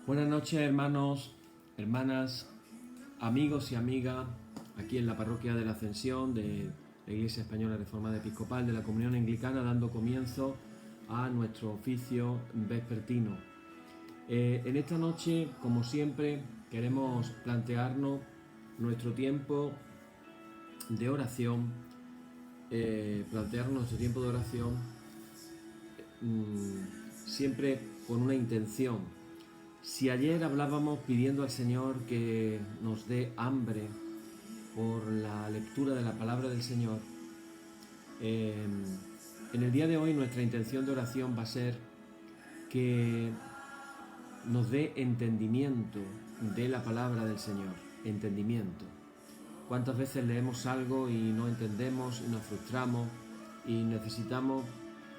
Buenas noches, hermanos, hermanas, amigos y amigas, aquí en la parroquia de la Ascensión de la Iglesia Española Reformada Episcopal de la Comunión Anglicana, dando comienzo a nuestro oficio vespertino. En esta noche, como siempre, queremos plantearnos nuestro tiempo de oración, siempre con una intención. Si ayer hablábamos pidiendo al Señor que nos dé hambre por la lectura de la palabra del Señor, en el día de hoy nuestra intención de oración va a ser que nos dé entendimiento de la palabra del Señor, entendimiento. ¿Cuántas veces leemos algo y no entendemos y nos frustramos y necesitamos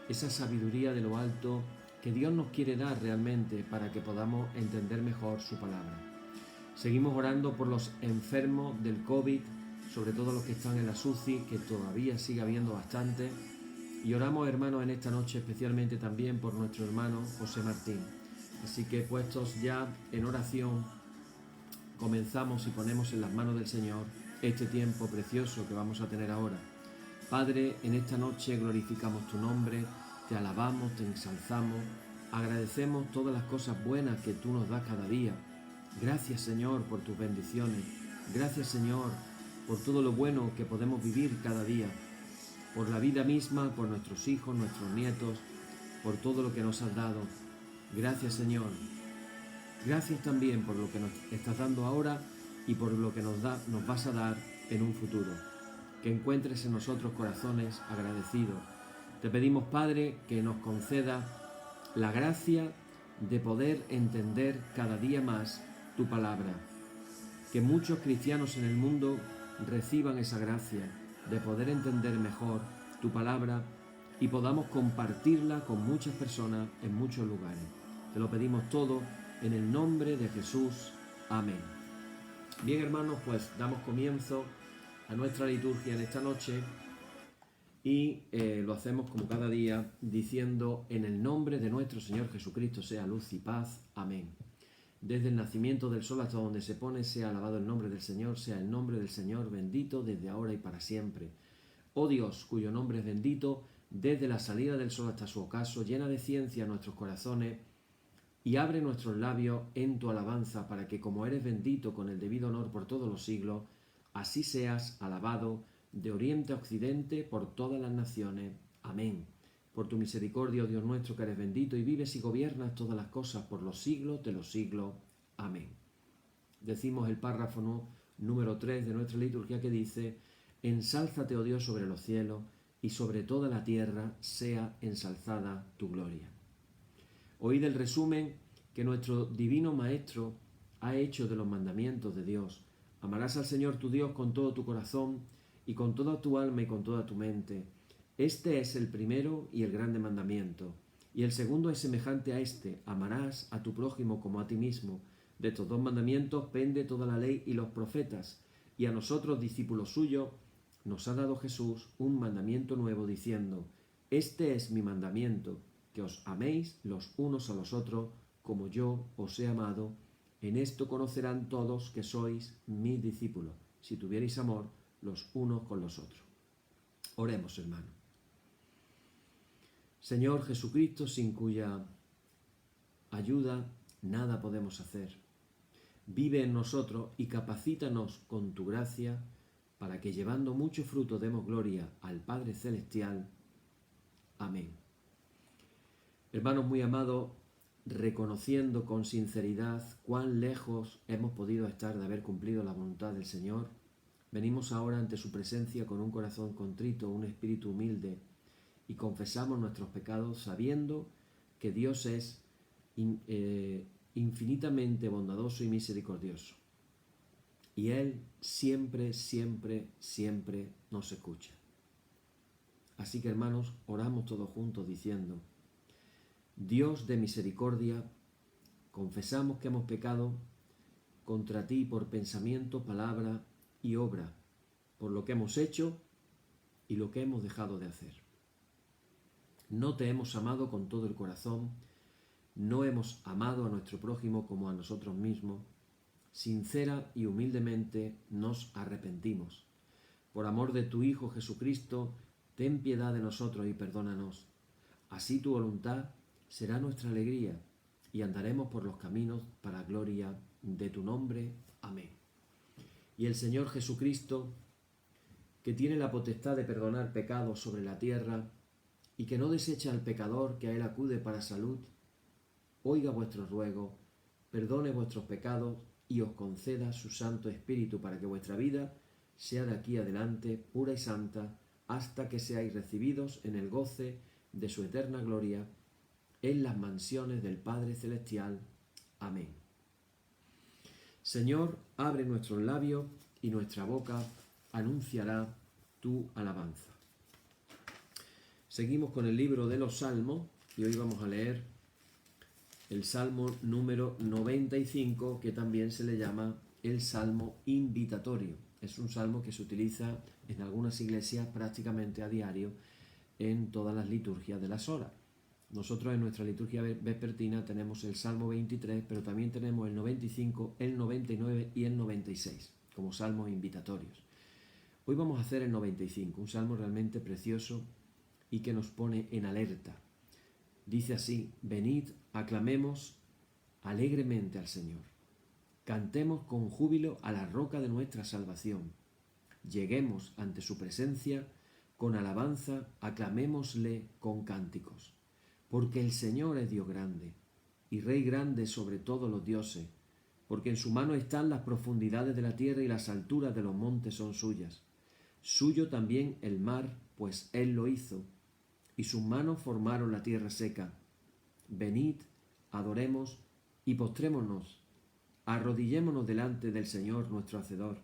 esa sabiduría de lo alto que Dios nos quiere dar realmente para que podamos entender mejor su palabra? Seguimos orando por los enfermos del COVID, sobre todo los que están en la UCI, que todavía sigue habiendo bastante. Y oramos, hermanos, en esta noche especialmente también por nuestro hermano José Martín. Así que puestos ya en oración, comenzamos y ponemos en las manos del Señor este tiempo precioso que vamos a tener ahora. Padre, en esta noche glorificamos tu nombre, te alabamos, te ensalzamos, agradecemos todas las cosas buenas que tú nos das cada día. Gracias, Señor, por tus bendiciones. Gracias, Señor, por todo lo bueno que podemos vivir cada día, por la vida misma, por nuestros hijos, nuestros nietos, por todo lo que nos has dado. Gracias, Señor. Gracias también por lo que nos estás dando ahora y por lo que nos vas a dar en un futuro. Que encuentres en nosotros corazones agradecidos. Te pedimos, Padre, que nos conceda la gracia de poder entender cada día más tu palabra. Que muchos cristianos en el mundo reciban esa gracia de poder entender mejor tu palabra y podamos compartirla con muchas personas en muchos lugares. Te lo pedimos todo en el nombre de Jesús. Amén. Bien, hermanos, pues damos comienzo a nuestra liturgia en esta noche y lo hacemos como cada día diciendo: en el nombre de nuestro Señor Jesucristo sea luz y paz. Amén. Desde el nacimiento del sol hasta donde se pone, sea alabado el nombre del Señor, sea el nombre del Señor bendito desde ahora y para siempre. Oh Dios, cuyo nombre es bendito, desde la salida del sol hasta su ocaso, llena de ciencia nuestros corazones y abre nuestros labios en tu alabanza, para que, como eres bendito con el debido honor por todos los siglos, así seas alabado de oriente a occidente por todas las naciones. Amén. Por tu misericordia, oh Dios nuestro, que eres bendito y vives y gobiernas todas las cosas por los siglos de los siglos. Amén. Decimos el párrafo número 3 de nuestra liturgia, que dice: ensálzate, oh Dios, sobre los cielos, y sobre toda la tierra sea ensalzada tu gloria. Oíd el resumen que nuestro divino Maestro ha hecho de los mandamientos de Dios. Amarás al Señor tu Dios con todo tu corazón y con toda tu alma y con toda tu mente. Este es el primero y el grande mandamiento. Y el segundo es semejante a este: amarás a tu prójimo como a ti mismo. De estos dos mandamientos pende toda la ley y los profetas. Y a nosotros, discípulos suyos, nos ha dado Jesús un mandamiento nuevo, diciendo: este es mi mandamiento, que os améis los unos a los otros como yo os he amado. En esto conocerán todos que sois mis discípulos, si tuvierais amor los unos con los otros. Oremos, hermano. Señor Jesucristo, sin cuya ayuda nada podemos hacer, vive en nosotros y capacítanos con tu gracia, para que, llevando mucho fruto, demos gloria al Padre Celestial. Amén. Hermanos muy amados, reconociendo con sinceridad cuán lejos hemos podido estar de haber cumplido la voluntad del Señor, venimos ahora ante su presencia con un corazón contrito, un espíritu humilde, y confesamos nuestros pecados, sabiendo que Dios es infinitamente bondadoso y misericordioso. Y Él siempre, siempre, siempre nos escucha. Así que, hermanos, oramos todos juntos diciendo: Dios de misericordia, confesamos que hemos pecado contra ti por pensamiento, palabra y obra, por lo que hemos hecho y lo que hemos dejado de hacer. No te hemos amado con todo el corazón, no hemos amado a nuestro prójimo como a nosotros mismos, sincera y humildemente nos arrepentimos. Por amor de tu Hijo Jesucristo, ten piedad de nosotros y perdónanos. Así tu voluntad será nuestra alegría y andaremos por los caminos para gloria de tu nombre. Amén. Y el Señor Jesucristo, que tiene la potestad de perdonar pecados sobre la tierra y que no desecha al pecador que a él acude para salud, oiga vuestros ruegos, perdone vuestros pecados y os conceda su Santo Espíritu para que vuestra vida sea de aquí adelante pura y santa hasta que seáis recibidos en el goce de su eterna gloria en las mansiones del Padre Celestial. Amén. Señor, abre nuestros labios y nuestra boca anunciará tu alabanza. Seguimos con el libro de los Salmos y hoy vamos a leer el Salmo número 95, que también se le llama el Salmo invitatorio. Es un salmo que se utiliza en algunas iglesias prácticamente a diario en todas las liturgias de las horas. Nosotros en nuestra liturgia vespertina tenemos el Salmo 23, pero también tenemos el 95, el 99 y el 96 como salmos invitatorios. Hoy vamos a hacer el 95, un salmo realmente precioso y que nos pone en alerta. Dice así: venid, aclamemos alegremente al Señor. Cantemos con júbilo a la roca de nuestra salvación. Lleguemos ante su presencia con alabanza, aclamémosle con cánticos. Porque el Señor es Dios grande y Rey grande sobre todos los dioses, porque en su mano están las profundidades de la tierra y las alturas de los montes son suyas. Suyo también el mar, pues Él lo hizo, y sus manos formaron la tierra seca. Venid, adoremos y postrémonos, arrodillémonos delante del Señor nuestro Hacedor,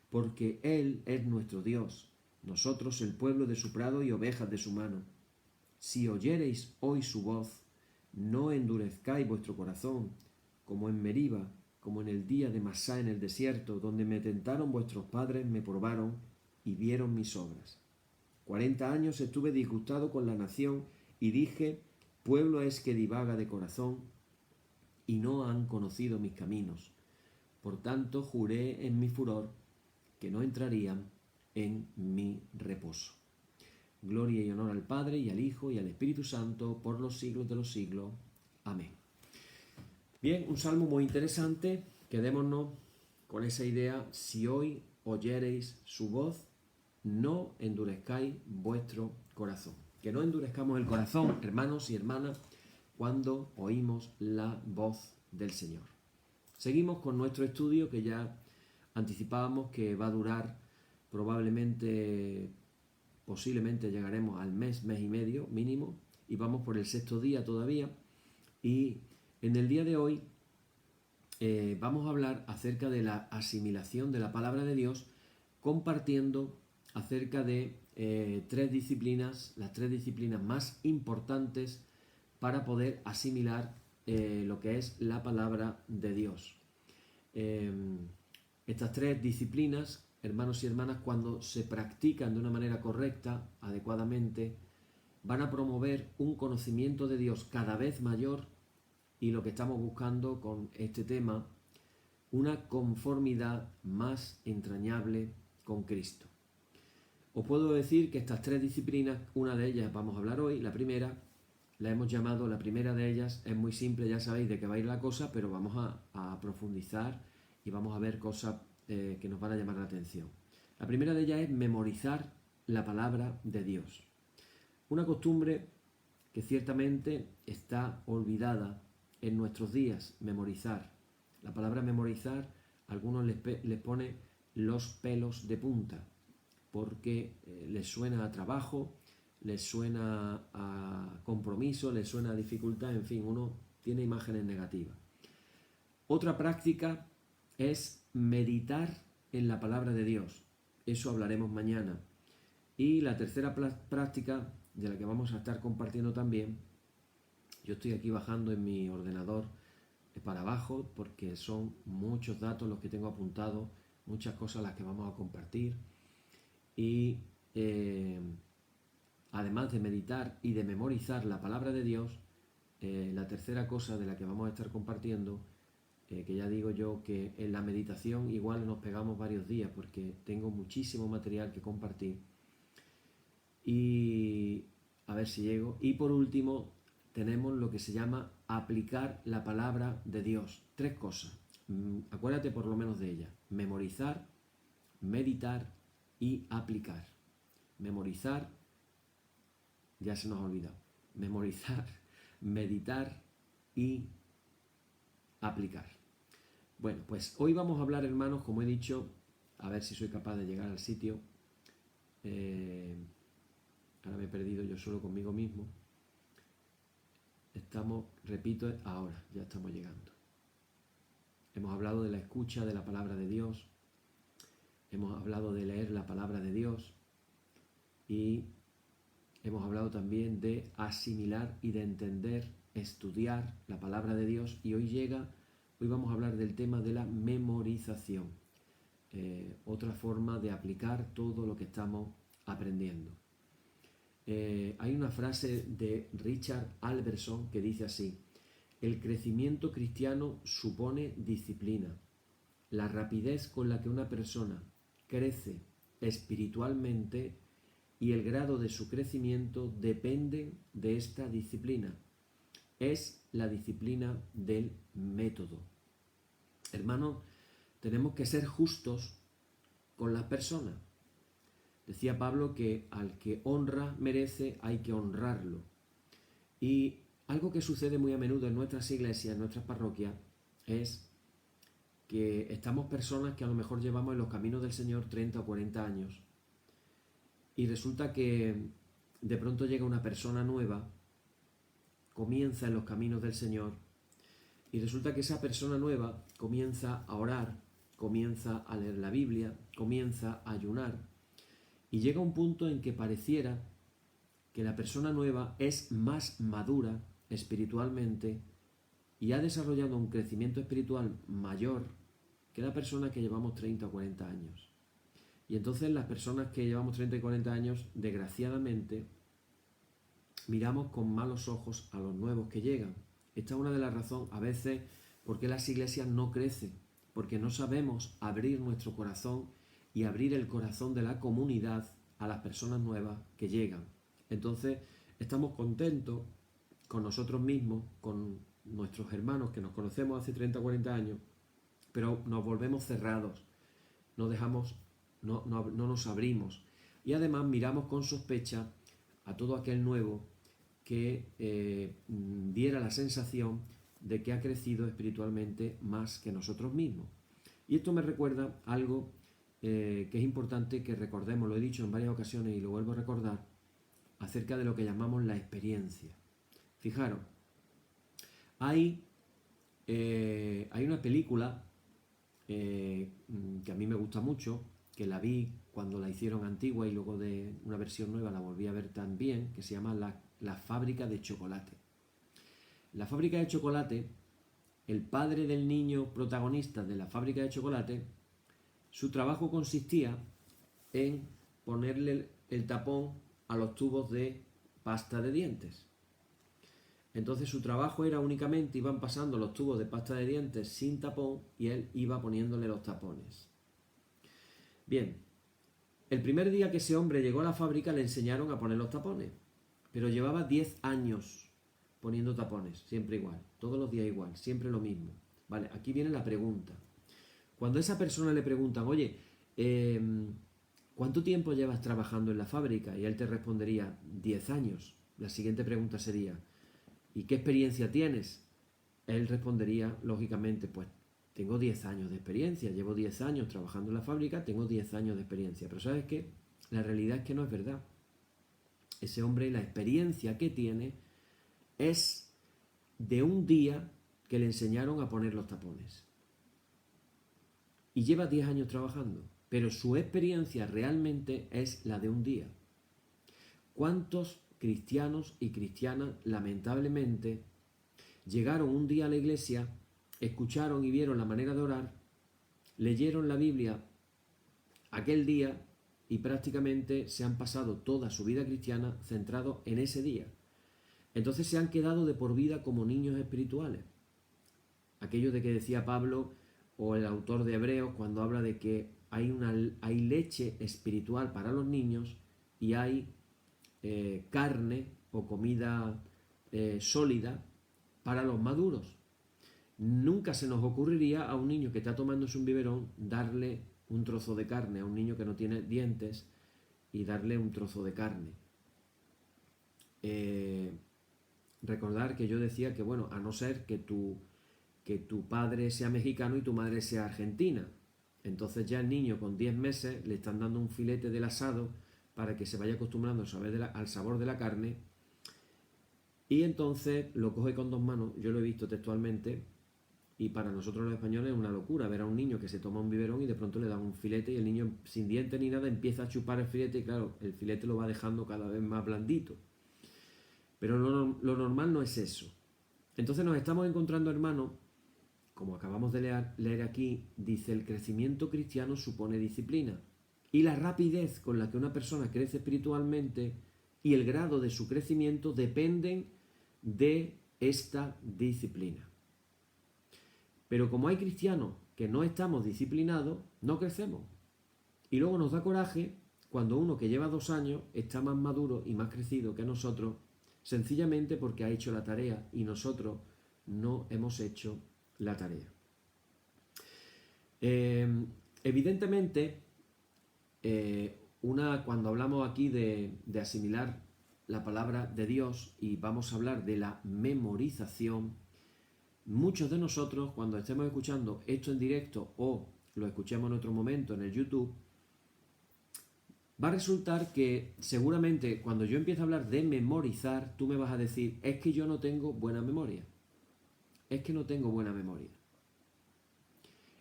porque Él es nuestro Dios, nosotros el pueblo de su prado y ovejas de su mano. Si oyereis hoy su voz, no endurezcáis vuestro corazón, como en Meriba, como en el día de Masá en el desierto, donde me tentaron vuestros padres, me probaron y vieron mis obras. 40 años estuve disgustado con la nación y dije: pueblo es que divaga de corazón y no han conocido mis caminos. Por tanto juré en mi furor que no entrarían en mi reposo. Gloria y honor al Padre y al Hijo y al Espíritu Santo por los siglos de los siglos. Amén. Bien, un salmo muy interesante. Quedémonos con esa idea: si hoy oyereis su voz, no endurezcáis vuestro corazón. Que no endurezcamos el corazón, hermanos y hermanas, cuando oímos la voz del Señor. Seguimos con nuestro estudio, que ya anticipábamos que va a durar posiblemente llegaremos al mes y medio mínimo, y vamos por el 6º día todavía. Y en el día de hoy vamos a hablar acerca de la asimilación de la palabra de Dios, compartiendo acerca de tres disciplinas, las tres disciplinas más importantes para poder asimilar lo que es la palabra de Dios. Estas tres disciplinas, hermanos y hermanas, cuando se practican de una manera correcta, adecuadamente, van a promover un conocimiento de Dios cada vez mayor y, lo que estamos buscando con este tema, una conformidad más entrañable con Cristo. Os puedo decir que estas tres disciplinas, una de ellas vamos a hablar hoy, la primera, la hemos llamado, la primera de ellas es muy simple, ya sabéis de qué va a ir la cosa, pero vamos a profundizar y vamos a ver cosas que nos van a llamar la atención. La primera de ellas es memorizar la palabra de Dios. Una costumbre que ciertamente está olvidada en nuestros días, memorizar. La palabra memorizar, a algunos les pone los pelos de punta, porque les suena a trabajo, les suena a compromiso, les suena a dificultad, en fin, uno tiene imágenes negativas. Otra práctica es meditar en la palabra de Dios. Eso hablaremos mañana. Y la tercera práctica, de la que vamos a estar compartiendo también, yo estoy aquí bajando en mi ordenador para abajo porque son muchos datos los que tengo apuntados, muchas cosas las que vamos a compartir. Y además de meditar y de memorizar la palabra de Dios, la tercera cosa de la que vamos a estar compartiendo, que ya digo yo que en la meditación igual nos pegamos varios días porque tengo muchísimo material que compartir. Y a ver si llego. Y por último, tenemos lo que se llama aplicar la palabra de Dios. 3 cosas. Acuérdate por lo menos de ellas. Memorizar, meditar y aplicar. Memorizar, ya se nos ha olvidado. Memorizar, meditar y aplicar. Bueno, pues hoy vamos a hablar, hermanos, como he dicho, a ver si soy capaz de llegar al sitio. Ahora me he perdido yo solo conmigo mismo. Estamos, repito, ahora, ya estamos llegando. Hemos hablado de la escucha de la palabra de Dios. Hemos hablado de leer la palabra de Dios. Y hemos hablado también de asimilar y de entender, estudiar la palabra de Dios. Y hoy vamos a hablar del tema de la memorización. Otra forma de aplicar todo lo que estamos aprendiendo. Hay una frase de Richard Alberson que dice así: el crecimiento cristiano supone disciplina. La rapidez con la que una persona crece espiritualmente y el grado de su crecimiento dependen de esta disciplina. Es la disciplina del método. Hermanos, tenemos que ser justos con las personas. Decía Pablo que al que honra merece, hay que honrarlo. Y algo que sucede muy a menudo en nuestras iglesias, en nuestras parroquias, es que estamos personas que a lo mejor llevamos en los caminos del Señor 30 o 40 años y resulta que de pronto llega una persona nueva, comienza en los caminos del Señor y resulta que esa persona nueva comienza a orar, comienza a leer la Biblia, comienza a ayunar. Y llega un punto en que pareciera que la persona nueva es más madura espiritualmente y ha desarrollado un crecimiento espiritual mayor que la persona que llevamos 30 o 40 años. Y entonces las personas que llevamos 30 y 40 años, desgraciadamente, miramos con malos ojos a los nuevos que llegan. Esta es una de las razones, a veces, por qué las iglesias no crecen, porque no sabemos abrir nuestro corazón y abrir el corazón de la comunidad a las personas nuevas que llegan. Entonces, estamos contentos con nosotros mismos, con nuestros hermanos que nos conocemos hace 30 o 40 años, pero nos volvemos cerrados, no nos abrimos. Y además miramos con sospecha a todo aquel nuevo que diera la sensación de que ha crecido espiritualmente más que nosotros mismos. Y esto me recuerda algo que es importante que recordemos, lo he dicho en varias ocasiones y lo vuelvo a recordar, acerca de lo que llamamos la experiencia. Fijaros, hay una película que a mí me gusta mucho, que la vi cuando la hicieron antigua y luego de una versión nueva la volví a ver también, que se llama La fábrica de chocolate. La fábrica de chocolate, el padre del niño protagonista de la fábrica de chocolate, su trabajo consistía en ponerle el tapón a los tubos de pasta de dientes. Entonces su trabajo era únicamente, iban pasando los tubos de pasta de dientes sin tapón y él iba poniéndole los tapones. Bien, el primer día que ese hombre llegó a la fábrica le enseñaron a poner los tapones, pero llevaba 10 años poniendo tapones, siempre igual, todos los días igual, siempre lo mismo. Vale, aquí viene la pregunta. Cuando a esa persona le preguntan, oye, ¿cuánto tiempo llevas trabajando en la fábrica? Y él te respondería, 10 años. La siguiente pregunta sería, ¿y qué experiencia tienes? Él respondería, lógicamente, pues tengo 10 años de experiencia, llevo 10 años trabajando en la fábrica, tengo 10 años de experiencia. Pero ¿sabes qué? La realidad es que no es verdad. Ese hombre, la experiencia que tiene es de un día que le enseñaron a poner los tapones. Y lleva 10 años trabajando, pero su experiencia realmente es la de un día. ¿Cuántos cristianos y cristianas, lamentablemente, llegaron un día a la iglesia, escucharon y vieron la manera de orar, leyeron la Biblia aquel día y prácticamente se han pasado toda su vida cristiana centrado en ese día? Entonces se han quedado de por vida como niños espirituales. Aquello de que decía Pablo o el autor de Hebreos cuando habla de que hay leche espiritual para los niños y hay carne o comida sólida para los maduros. Nunca se nos ocurriría a un niño que está tomándose un biberón darle un trozo de carne, a un niño que no tiene dientes y darle un trozo de carne. Recordar que yo decía que, bueno, a no ser que tu padre sea mexicano y tu madre sea argentina. Entonces ya el niño con 10 meses le están dando un filete del asado para que se vaya acostumbrando al sabor de la carne, y entonces lo coge con 2 manos. Yo lo he visto textualmente, y para nosotros los españoles es una locura ver a un niño que se toma un biberón y de pronto le dan un filete y el niño sin dientes ni nada empieza a chupar el filete y claro, el filete lo va dejando cada vez más blandito. Pero lo normal no es eso. Entonces nos estamos encontrando, hermanos, como acabamos de leer aquí, dice: el crecimiento cristiano supone disciplina. Y la rapidez con la que una persona crece espiritualmente y el grado de su crecimiento dependen de esta disciplina. Pero como hay cristianos que no estamos disciplinados, no crecemos. Y luego nos da coraje cuando uno que lleva 2 años está más maduro y más crecido que nosotros, sencillamente porque ha hecho la tarea y nosotros no hemos hecho la tarea. Evidentemente, cuando hablamos aquí de asimilar la palabra de Dios y vamos a hablar de la memorización, muchos de nosotros, cuando estemos escuchando esto en directo o lo escuchemos en otro momento en el YouTube, va a resultar que seguramente cuando yo empiece a hablar de memorizar, tú me vas a decir: es que yo no tengo buena memoria. Es que no tengo buena memoria.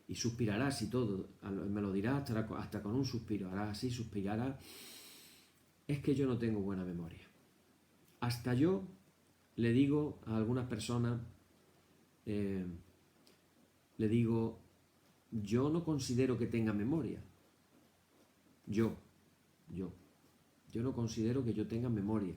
Y suspirarás y todo, me lo dirás hasta con un suspiro, harás así, suspirarás: es que yo no tengo buena memoria. Hasta yo le digo a algunas personas, le digo: yo no considero que tenga memoria. Yo no considero que yo tenga memoria.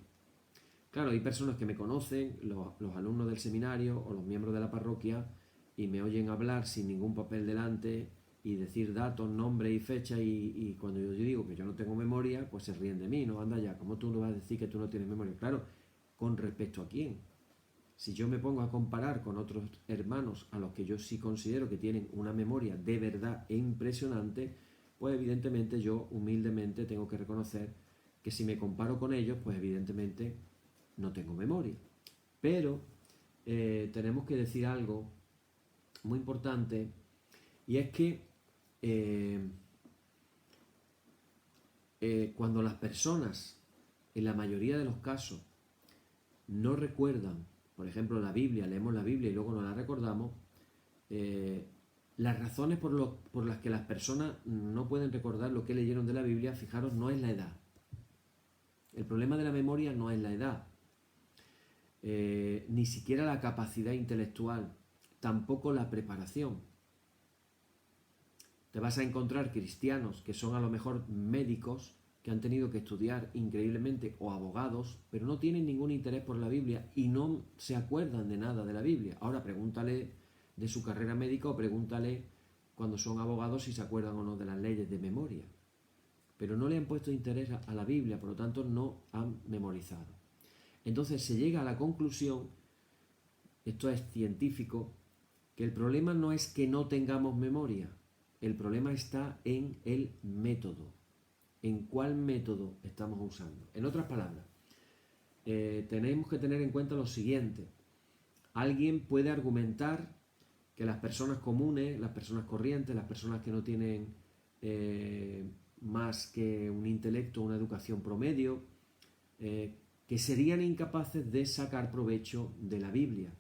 Claro, hay personas que me conocen, los alumnos del seminario o los miembros de la parroquia, y me oyen hablar sin ningún papel delante y decir datos, nombres y fechas, y cuando yo digo que yo no tengo memoria, pues se ríen de mí, ¿no? Anda ya, ¿cómo tú no vas a decir que tú no tienes memoria? Claro, ¿con respecto a quién? Si yo me pongo a comparar con otros hermanos a los que yo sí considero que tienen una memoria de verdad e impresionante, pues evidentemente yo humildemente tengo que reconocer que si me comparo con ellos, pues evidentemente no tengo memoria. Pero tenemos que decir algo muy importante, y es que cuando las personas, en la mayoría de los casos, no recuerdan, por ejemplo, la Biblia, leemos la Biblia y luego no la recordamos, las razones por las que las personas no pueden recordar lo que leyeron de la Biblia, fijaros, no es la edad. El problema de la memoria no es la edad, ni siquiera la capacidad intelectual, tampoco la preparación. Te vas a encontrar cristianos que son a lo mejor médicos, que han tenido que estudiar increíblemente, o abogados, pero no tienen ningún interés por la Biblia y no se acuerdan de nada de la Biblia. Ahora pregúntale de su carrera médica o pregúntale cuando son abogados si se acuerdan o no de las leyes de memoria. Pero no le han puesto interés a la Biblia, por lo tanto no han memorizado. Entonces se llega a la conclusión, esto es científico, que el problema no es que no tengamos memoria, el problema está en el método, en cuál método estamos usando. En otras palabras, tenemos que tener en cuenta lo siguiente: alguien puede argumentar que las personas comunes, las personas corrientes, las personas que no tienen más que un intelecto, una educación promedio, que serían incapaces de sacar provecho de la Biblia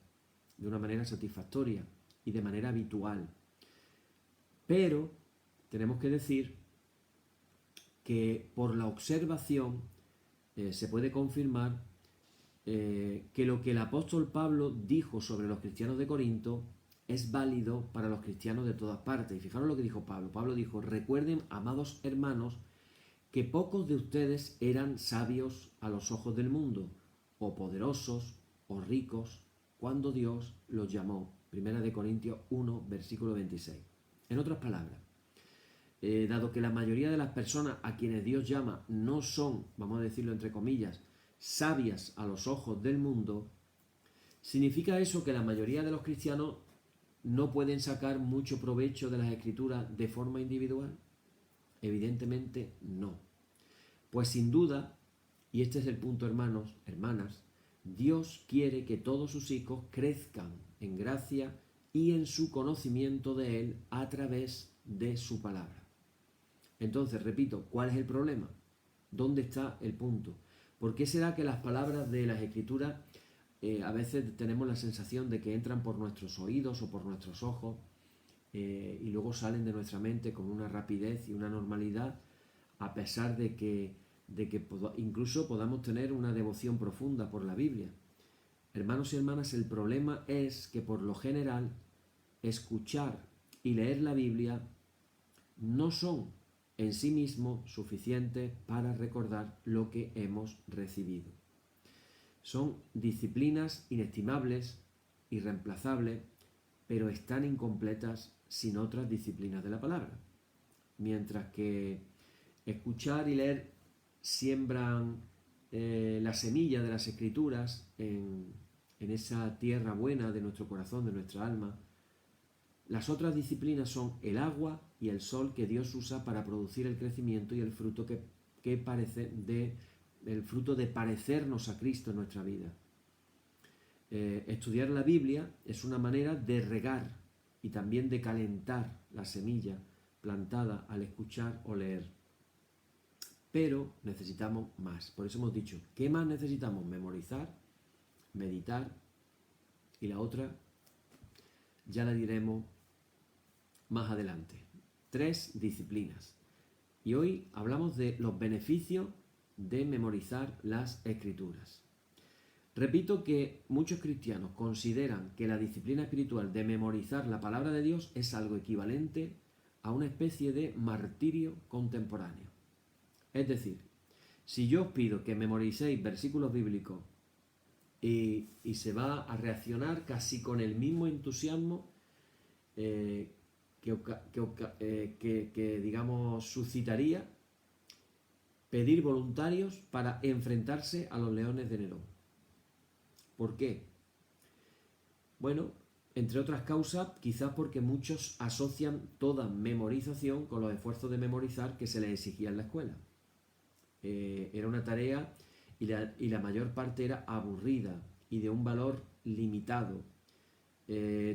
de una manera satisfactoria y de manera habitual. Pero tenemos que decir que por la observación se puede confirmar que lo que el apóstol Pablo dijo sobre los cristianos de Corinto es válido para los cristianos de todas partes. Y fijaros lo que dijo Pablo. Pablo dijo: recuerden, amados hermanos, que pocos de ustedes eran sabios a los ojos del mundo, o poderosos, o ricos cuando Dios los llamó. 1 Corintios 1, versículo 26. En otras palabras, dado que la mayoría de las personas a quienes Dios llama no son, vamos a decirlo entre comillas, sabias a los ojos del mundo, ¿significa eso que la mayoría de los cristianos no pueden sacar mucho provecho de las Escrituras de forma individual? Evidentemente no. Pues sin duda, y este es el punto, hermanos, hermanas, Dios quiere que todos sus hijos crezcan en gracia y en su conocimiento de Él a través de su palabra. Entonces, repito, ¿cuál es el problema? ¿Dónde está el punto? ¿Por qué será que las palabras de las Escrituras a veces tenemos la sensación de que entran por nuestros oídos o por nuestros ojos y luego salen de nuestra mente con una rapidez y una normalidad, a pesar de que incluso podamos tener una devoción profunda por la Biblia? Hermanos y hermanas, el problema es que por lo general escuchar y leer la Biblia no son en sí mismos suficientes para recordar lo que hemos recibido. Son disciplinas inestimables, irreemplazables, pero están incompletas sin otras disciplinas de la palabra. Mientras que escuchar y leer siembran la semilla de las Escrituras en esa tierra buena de nuestro corazón, de nuestra alma, las otras disciplinas son el agua y el sol que Dios usa para producir el crecimiento y el fruto el fruto de parecernos a Cristo en nuestra vida. Estudiar la Biblia es una manera de regar y también de calentar la semilla plantada al escuchar o leer. Pero necesitamos más. Por eso hemos dicho, ¿qué más necesitamos? Memorizar, meditar, y la otra ya la diremos más adelante. 3 disciplinas. Y hoy hablamos de los beneficios de memorizar las Escrituras. Repito que muchos cristianos consideran que la disciplina espiritual de memorizar la palabra de Dios es algo equivalente a una especie de martirio contemporáneo. Es decir, si yo os pido que memoricéis versículos bíblicos y se va a reaccionar casi con el mismo entusiasmo que digamos, suscitaría pedir voluntarios para enfrentarse a los leones de Nerón. ¿Por qué? Bueno, entre otras causas, quizás porque muchos asocian toda memorización con los esfuerzos de memorizar que se les exigía en la escuela. Era una tarea y la mayor parte era aburrida y de un valor limitado.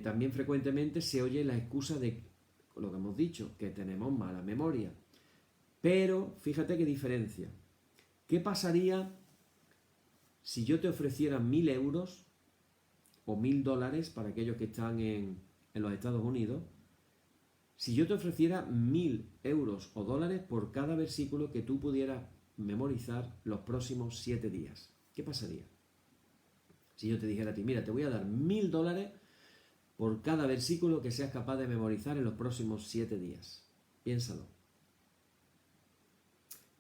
También frecuentemente se oye la excusa de lo que hemos dicho, que tenemos mala memoria. Pero fíjate qué diferencia. ¿Qué pasaría si yo te ofreciera 1.000 euros o $1.000 para aquellos que están en los Estados Unidos? Si yo te ofreciera 1.000 euros o dólares por cada versículo que tú pudieras memorizar los próximos 7 días, ¿qué pasaría? Si yo te dijera a ti, mira, te voy a dar $1.000 por cada versículo que seas capaz de memorizar en los próximos 7 días. Piénsalo.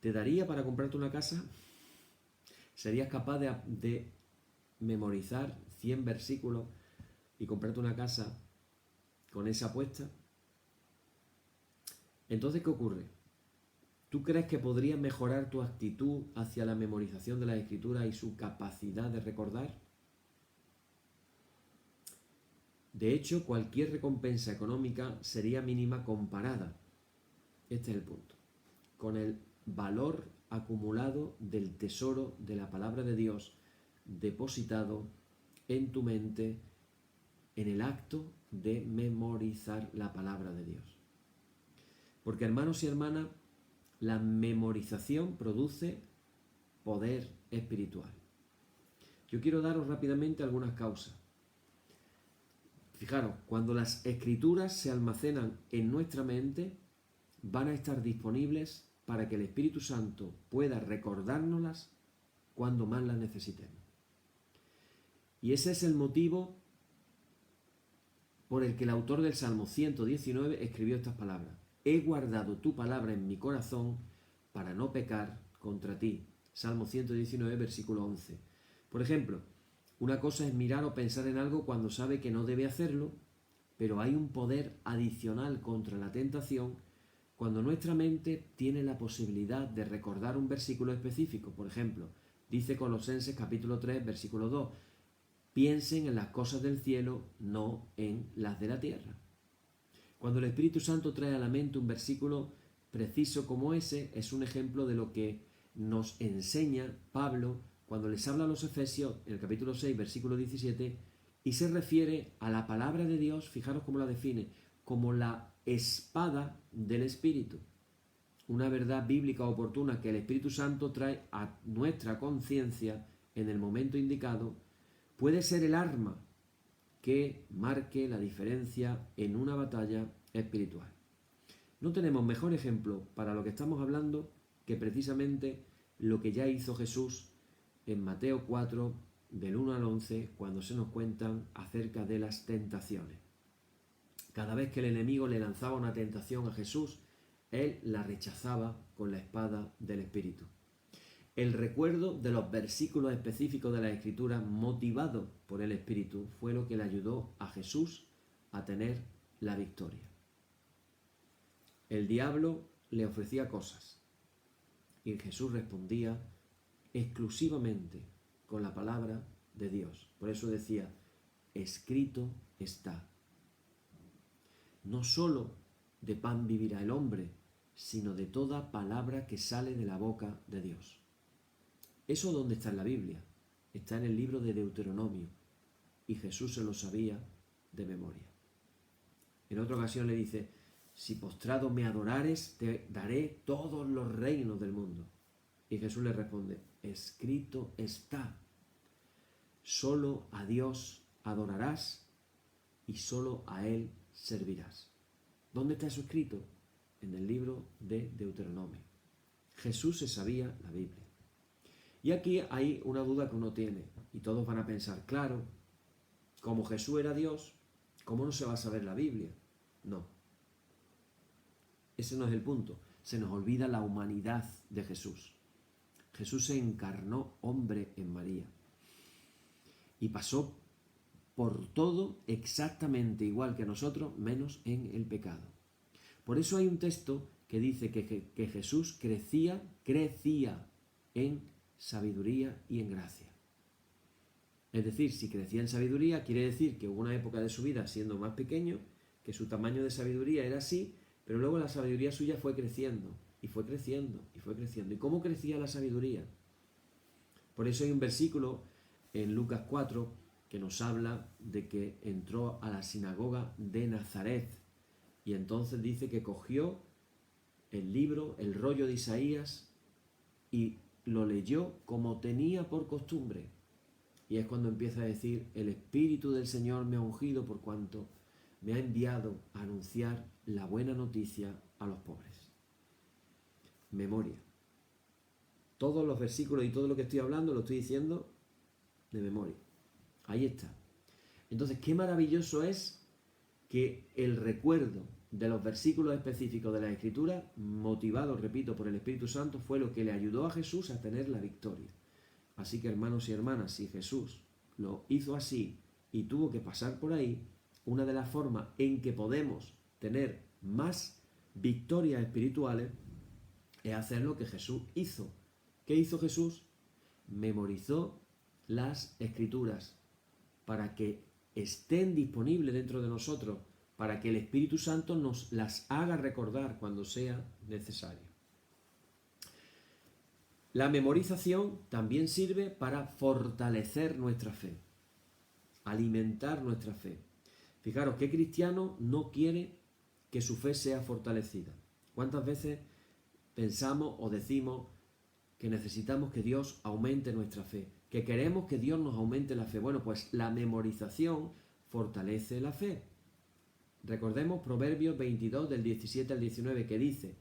¿Te daría para comprarte una casa? ¿Serías capaz de memorizar 100 versículos y comprarte una casa con esa apuesta? Entonces, ¿qué ocurre? ¿Tú crees que podrías mejorar tu actitud hacia la memorización de las Escrituras y su capacidad de recordar? De hecho, cualquier recompensa económica sería mínima comparada, este es el punto, con el valor acumulado del tesoro de la palabra de Dios depositado en tu mente en el acto de memorizar la palabra de Dios. Porque, hermanos y hermanas, la memorización produce poder espiritual. Yo quiero daros rápidamente algunas causas. Fijaros, cuando las Escrituras se almacenan en nuestra mente, van a estar disponibles para que el Espíritu Santo pueda recordárnoslas cuando más las necesitemos. Y ese es el motivo por el que el autor del Salmo 119 escribió estas palabras. He guardado tu palabra en mi corazón para no pecar contra ti. Salmo 119, versículo 11. Por ejemplo, Una cosa es mirar o pensar en algo cuando sabe que no debe hacerlo, pero hay un poder adicional contra la tentación cuando nuestra mente tiene la posibilidad de recordar un versículo específico. Por ejemplo, dice Colosenses capítulo 3, versículo 2, piensen en las cosas del cielo, no en las de la tierra. Cuando el Espíritu Santo trae a la mente un versículo preciso como ese, es un ejemplo de lo que nos enseña Pablo cuando les habla a los Efesios, en el capítulo 6, versículo 17, y se refiere a la palabra de Dios, fijaros cómo la define, como la espada del Espíritu. Una verdad bíblica oportuna que el Espíritu Santo trae a nuestra conciencia en el momento indicado, puede ser el arma que marque la diferencia en una batalla espiritual. No tenemos mejor ejemplo para lo que estamos hablando que precisamente lo que ya hizo Jesús en Mateo 4, del 1 al 11, cuando se nos cuentan acerca de las tentaciones. Cada vez que el enemigo le lanzaba una tentación a Jesús, él la rechazaba con la espada del Espíritu. El recuerdo de los versículos específicos de la Escritura motivado por el Espíritu fue lo que le ayudó a Jesús a tener la victoria. El diablo le ofrecía cosas y Jesús respondía exclusivamente con la palabra de Dios. Por eso decía, escrito está. No solo de pan vivirá el hombre, sino de toda palabra que sale de la boca de Dios. ¿Eso dónde está en la Biblia? Está en el libro de Deuteronomio, y Jesús se lo sabía de memoria. En otra ocasión le dice, si postrado me adorares, te daré todos los reinos del mundo. Y Jesús le responde, escrito está, solo a Dios adorarás y solo a Él servirás. ¿Dónde está eso escrito? En el libro de Deuteronomio. Jesús se sabía la Biblia. Y aquí hay una duda que uno tiene, y todos van a pensar, claro, como Jesús era Dios, ¿cómo no se va a saber la Biblia? No. Ese no es el punto. Se nos olvida la humanidad de Jesús. Jesús se encarnó hombre en María y pasó por todo exactamente igual que nosotros, menos en el pecado. Por eso hay un texto que dice que Jesús crecía en sabiduría y en gracia. Es decir, si crecía en sabiduría, quiere decir que hubo una época de su vida siendo más pequeño, que su tamaño de sabiduría era así, pero luego la sabiduría suya fue creciendo, y fue creciendo, y fue creciendo. ¿Y cómo crecía la sabiduría? Por eso hay un versículo en Lucas 4 que nos habla de que entró a la sinagoga de Nazaret, y entonces dice que cogió el libro, el rollo de Isaías, y lo leyó como tenía por costumbre. Y es cuando empieza a decir, el Espíritu del Señor me ha ungido por cuanto me ha enviado a anunciar la buena noticia a los pobres. Memoria. Todos los versículos y todo lo que estoy hablando lo estoy diciendo de memoria. Ahí está. Entonces, qué maravilloso es que el recuerdo de los versículos específicos de la Escritura, motivado, repito, por el Espíritu Santo, fue lo que le ayudó a Jesús a tener la victoria. Así que, hermanos y hermanas, si Jesús lo hizo así y tuvo que pasar por ahí, una de las formas en que podemos tener más victorias espirituales es hacer lo que Jesús hizo. ¿Qué hizo Jesús? Memorizó las Escrituras para que estén disponibles dentro de nosotros, para que el Espíritu Santo nos las haga recordar cuando sea necesario. La memorización también sirve para fortalecer nuestra fe, alimentar nuestra fe. Fijaros, ¿qué cristiano no quiere que su fe sea fortalecida? ¿Cuántas veces pensamos o decimos que necesitamos que Dios aumente nuestra fe, que queremos que Dios nos aumente la fe? Bueno, pues la memorización fortalece la fe. Recordemos Proverbios 22 del 17 al 19 que dice,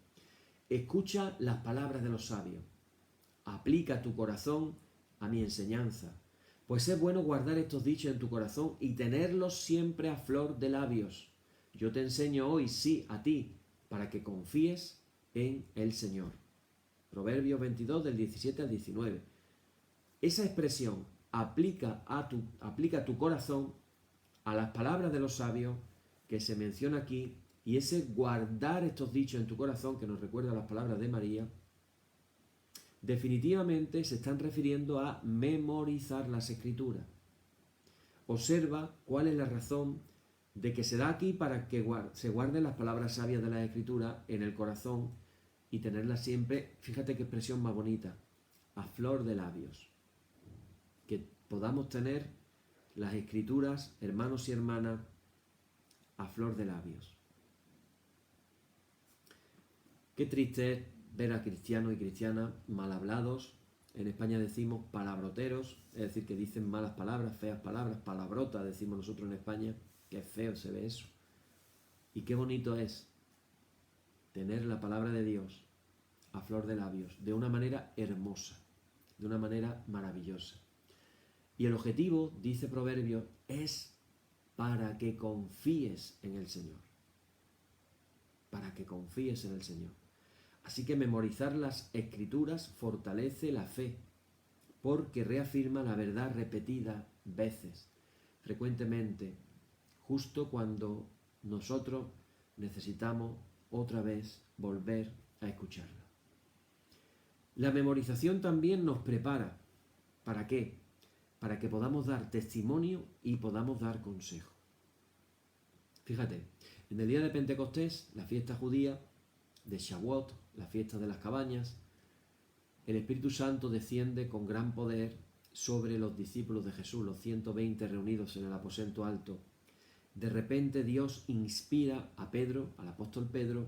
escucha las palabras de los sabios, aplica tu corazón a mi enseñanza, pues es bueno guardar estos dichos en tu corazón y tenerlos siempre a flor de labios. Yo te enseño hoy, sí, a ti, para que confíes en el Señor. Proverbios 22 del 17 al 19. Esa expresión, aplica tu corazón a las palabras de los sabios que se menciona aquí, y ese guardar estos dichos en tu corazón, que nos recuerda las palabras de María, definitivamente se están refiriendo a memorizar las Escrituras. Observa cuál es la razón de que se da aquí para que se guarden las palabras sabias de las Escrituras en el corazón y tenerlas siempre, fíjate qué expresión más bonita, a flor de labios. Que podamos tener las Escrituras, hermanos y hermanas, a flor de labios. Qué triste es ver a cristianos y cristianas mal hablados. En España decimos palabroteros, es decir, que dicen malas palabras, feas palabras, palabrotas, decimos nosotros en España. Qué feo se ve eso. Y qué bonito es tener la palabra de Dios a flor de labios, de una manera hermosa, de una manera maravillosa. Y el objetivo, dice Proverbios, es para que confíes en el Señor. Para que confíes en el Señor. Así que memorizar las Escrituras fortalece la fe, porque reafirma la verdad repetidas veces, frecuentemente, justo cuando nosotros necesitamos otra vez volver a escucharla. La memorización también nos prepara. ¿Para qué? Para que podamos dar testimonio y podamos dar consejo. Fíjate, en el día de Pentecostés, la fiesta judía de Shavuot, la fiesta de las cabañas, el Espíritu Santo desciende con gran poder sobre los discípulos de Jesús, los 120 reunidos en el aposento alto. De repente Dios inspira a Pedro, al apóstol Pedro,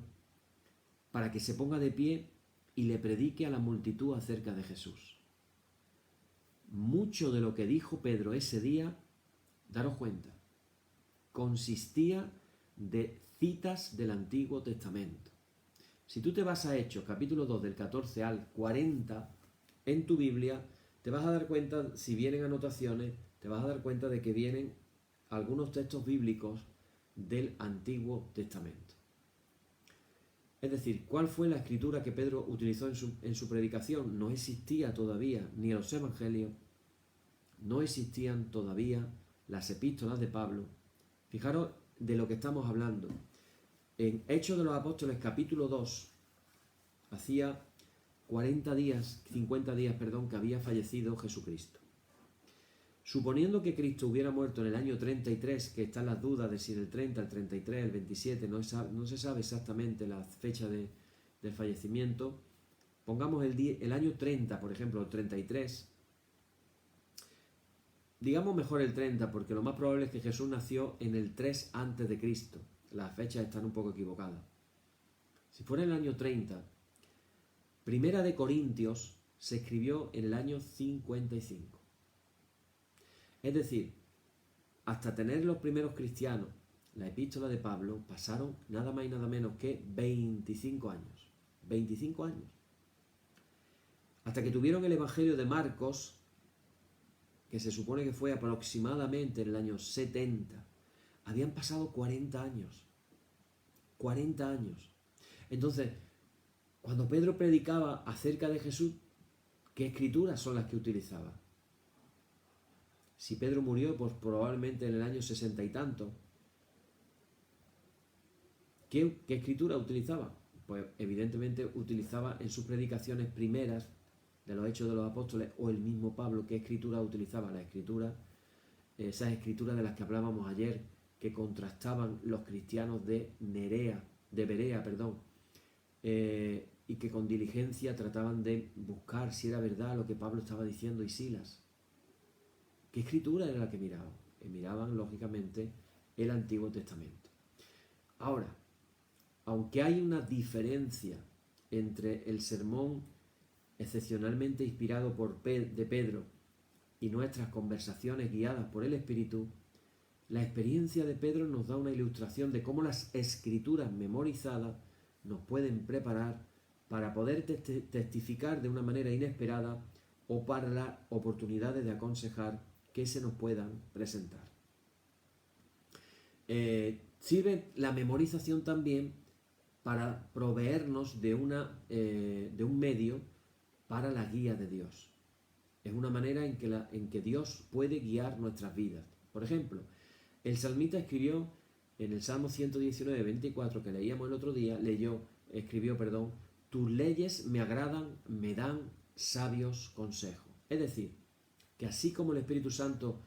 para que se ponga de pie y le predique a la multitud acerca de Jesús. Mucho de lo que dijo Pedro ese día, daros cuenta, consistía de citas del Antiguo Testamento. Si tú te vas a Hechos, capítulo 2, del 14 al 40, en tu Biblia, te vas a dar cuenta, si vienen anotaciones, te vas a dar cuenta de que vienen algunos textos bíblicos del Antiguo Testamento. Es decir, ¿cuál fue la escritura que Pedro utilizó en su predicación? No existía todavía ni los evangelios, no existían todavía las epístolas de Pablo. Fijaros de lo que estamos hablando. En Hechos de los Apóstoles, capítulo 2, hacía 50 días, que había fallecido Jesucristo. Suponiendo que Cristo hubiera muerto en el año 33, que están las dudas de si el 30, el 33, el 27, no se sabe exactamente la fecha del fallecimiento, pongamos el año 30, por ejemplo, el 33, digamos mejor el 30, porque lo más probable es que Jesús nació en el 3 antes de Cristo. Las fechas están un poco equivocadas. Si fuera el año 30, Primera de Corintios se escribió en el año 55. Es decir, hasta tener los primeros cristianos la epístola de Pablo, pasaron nada más y nada menos que 25 años. 25 años. Hasta que tuvieron el Evangelio de Marcos, que se supone que fue aproximadamente en el año 70. Habían pasado 40 años. 40 años. Entonces, cuando Pedro predicaba acerca de Jesús, ¿qué escrituras son las que utilizaba? Si Pedro murió, pues probablemente en el año 60 y tanto. ¿Qué escritura utilizaba? Pues evidentemente utilizaba en sus predicaciones primeras de los Hechos de los Apóstoles, o el mismo Pablo, ¿qué escritura utilizaba? La escritura, esas escrituras de las que hablábamos ayer, que contrastaban los cristianos de Berea, y que con diligencia trataban de buscar si era verdad lo que Pablo estaba diciendo, y Silas. ¿Qué escritura era la que miraban? Miraban, lógicamente, el Antiguo Testamento. Ahora, aunque hay una diferencia entre el sermón excepcionalmente inspirado de Pedro y nuestras conversaciones guiadas por el Espíritu, la experiencia de Pedro nos da una ilustración de cómo las escrituras memorizadas nos pueden preparar para poder testificar de una manera inesperada o para las oportunidades de aconsejar que se nos puedan presentar. Sirve la memorización también para proveernos de un medio para la guía de Dios. Es una manera en que Dios puede guiar nuestras vidas. Por ejemplo, el salmista escribió en el Salmo 119, 24, que leíamos el otro día, escribió, tus leyes me agradan, me dan sabios consejos. Es decir, que así como el Espíritu Santo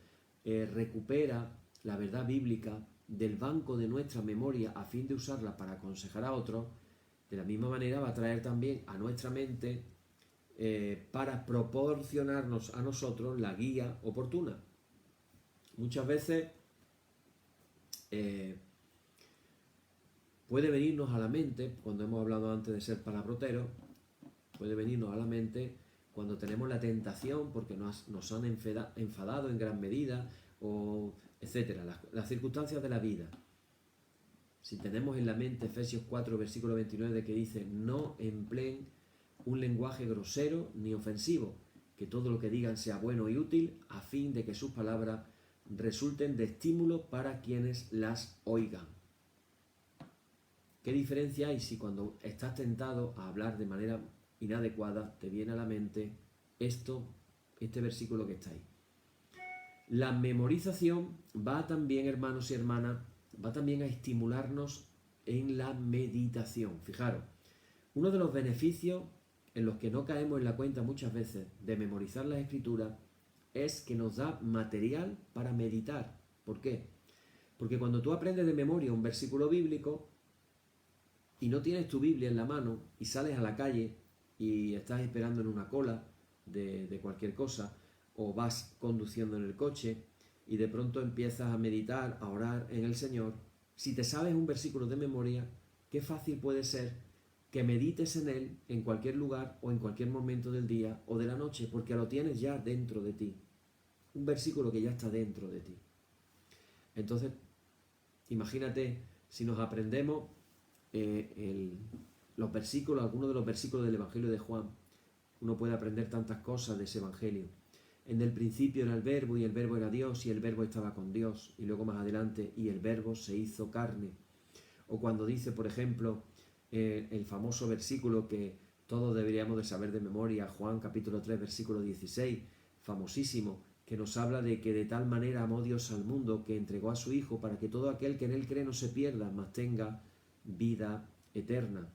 recupera la verdad bíblica del banco de nuestra memoria a fin de usarla para aconsejar a otros, de la misma manera va a traer también a nuestra mente para proporcionarnos a nosotros la guía oportuna. Muchas veces puede venirnos a la mente, cuando hemos hablado antes de ser palabroteros, puede venirnos a la mente cuando tenemos la tentación porque nos han enfadado en gran medida, o etcétera, las circunstancias de la vida. Si tenemos en la mente Efesios 4, versículo 29, de que dice, no empleen un lenguaje grosero ni ofensivo, que todo lo que digan sea bueno y útil, a fin de que sus palabras resulten de estímulo para quienes las oigan. ¿Qué diferencia hay si cuando estás tentado a hablar de manera inadecuada te viene a la mente este versículo que está ahí? La memorización va también, hermanos y hermanas, va también a estimularnos en la meditación. Fijaros, uno de los beneficios en los que no caemos en la cuenta muchas veces de memorizar las escrituras es que nos da material para meditar. ¿Por qué? Porque cuando tú aprendes de memoria un versículo bíblico y no tienes tu Biblia en la mano y sales a la calle y estás esperando en una cola de cualquier cosa, o vas conduciendo en el coche y de pronto empiezas a meditar, a orar en el Señor, si te sabes un versículo de memoria, qué fácil puede ser que medites en él en cualquier lugar o en cualquier momento del día o de la noche, porque lo tienes ya dentro de ti. Un versículo que ya está dentro de ti. Entonces, imagínate si nos aprendemos los versículos, algunos de los versículos del Evangelio de Juan. Uno puede aprender tantas cosas de ese Evangelio. En el principio era el Verbo, y el Verbo era Dios, y el Verbo estaba con Dios. Y luego más adelante, y el Verbo se hizo carne. O cuando dice, por ejemplo, el famoso versículo que todos deberíamos de saber de memoria, Juan capítulo 3, versículo 16, famosísimo, que nos habla de que de tal manera amó Dios al mundo que entregó a su Hijo para que todo aquel que en él cree no se pierda, mas tenga vida eterna.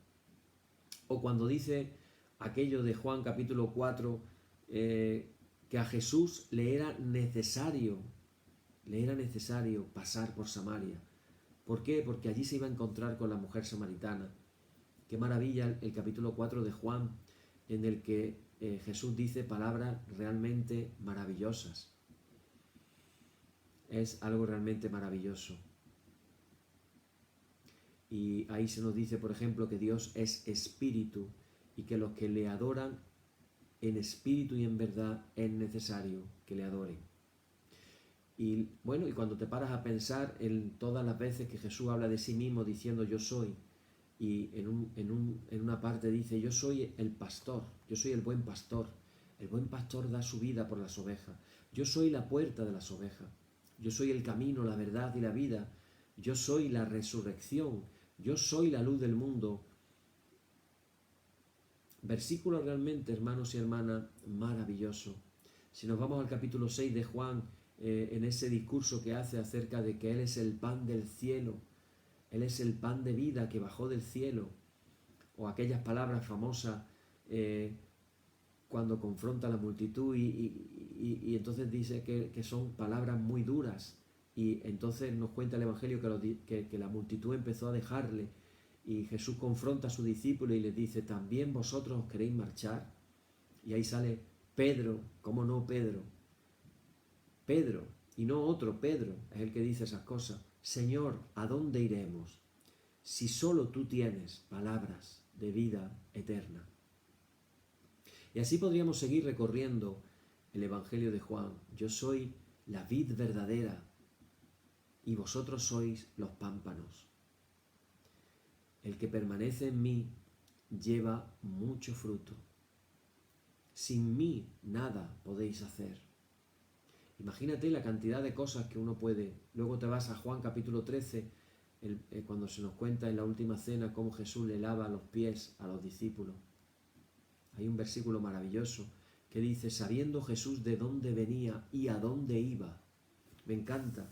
O cuando dice aquello de Juan capítulo 4, que a Jesús le era necesario pasar por Samaria. ¿Por qué? Porque allí se iba a encontrar con la mujer samaritana. Qué maravilla el capítulo 4 de Juan, en el que Jesús dice palabras realmente maravillosas. Es algo realmente maravilloso. Y ahí se nos dice, por ejemplo, que Dios es espíritu y que los que le adoran en espíritu y en verdad es necesario que le adoren. Y bueno, y cuando te paras a pensar en todas las veces que Jesús habla de sí mismo diciendo yo soy, y en una parte dice yo soy el pastor, yo soy el buen pastor da su vida por las ovejas, yo soy la puerta de las ovejas, yo soy el camino, la verdad y la vida, yo soy la resurrección, yo soy la luz del mundo. Versículo realmente, hermanos y hermanas, maravilloso. Si nos vamos al capítulo 6 de Juan, en ese discurso que hace acerca de que Él es el pan del cielo, Él es el pan de vida que bajó del cielo, o aquellas palabras famosas cuando confronta a la multitud y entonces dice que son palabras muy duras, y entonces nos cuenta el Evangelio que la multitud empezó a dejarle, y Jesús confronta a sus discípulos y les dice, ¿también vosotros os queréis marchar? Y ahí sale Pedro, ¿cómo no Pedro? Pedro, y no otro Pedro, es el que dice esas cosas. Señor, ¿a dónde iremos? Si solo tú tienes palabras de vida eterna. Y así podríamos seguir recorriendo el Evangelio de Juan. Yo soy la vid verdadera y vosotros sois los pámpanos. El que permanece en mí lleva mucho fruto. Sin mí nada podéis hacer. Imagínate la cantidad de cosas que uno puede. Luego te vas a Juan capítulo 13, cuando se nos cuenta en la última cena cómo Jesús le lava los pies a los discípulos. Hay un versículo maravilloso que dice, sabiendo Jesús de dónde venía y a dónde iba. Me encanta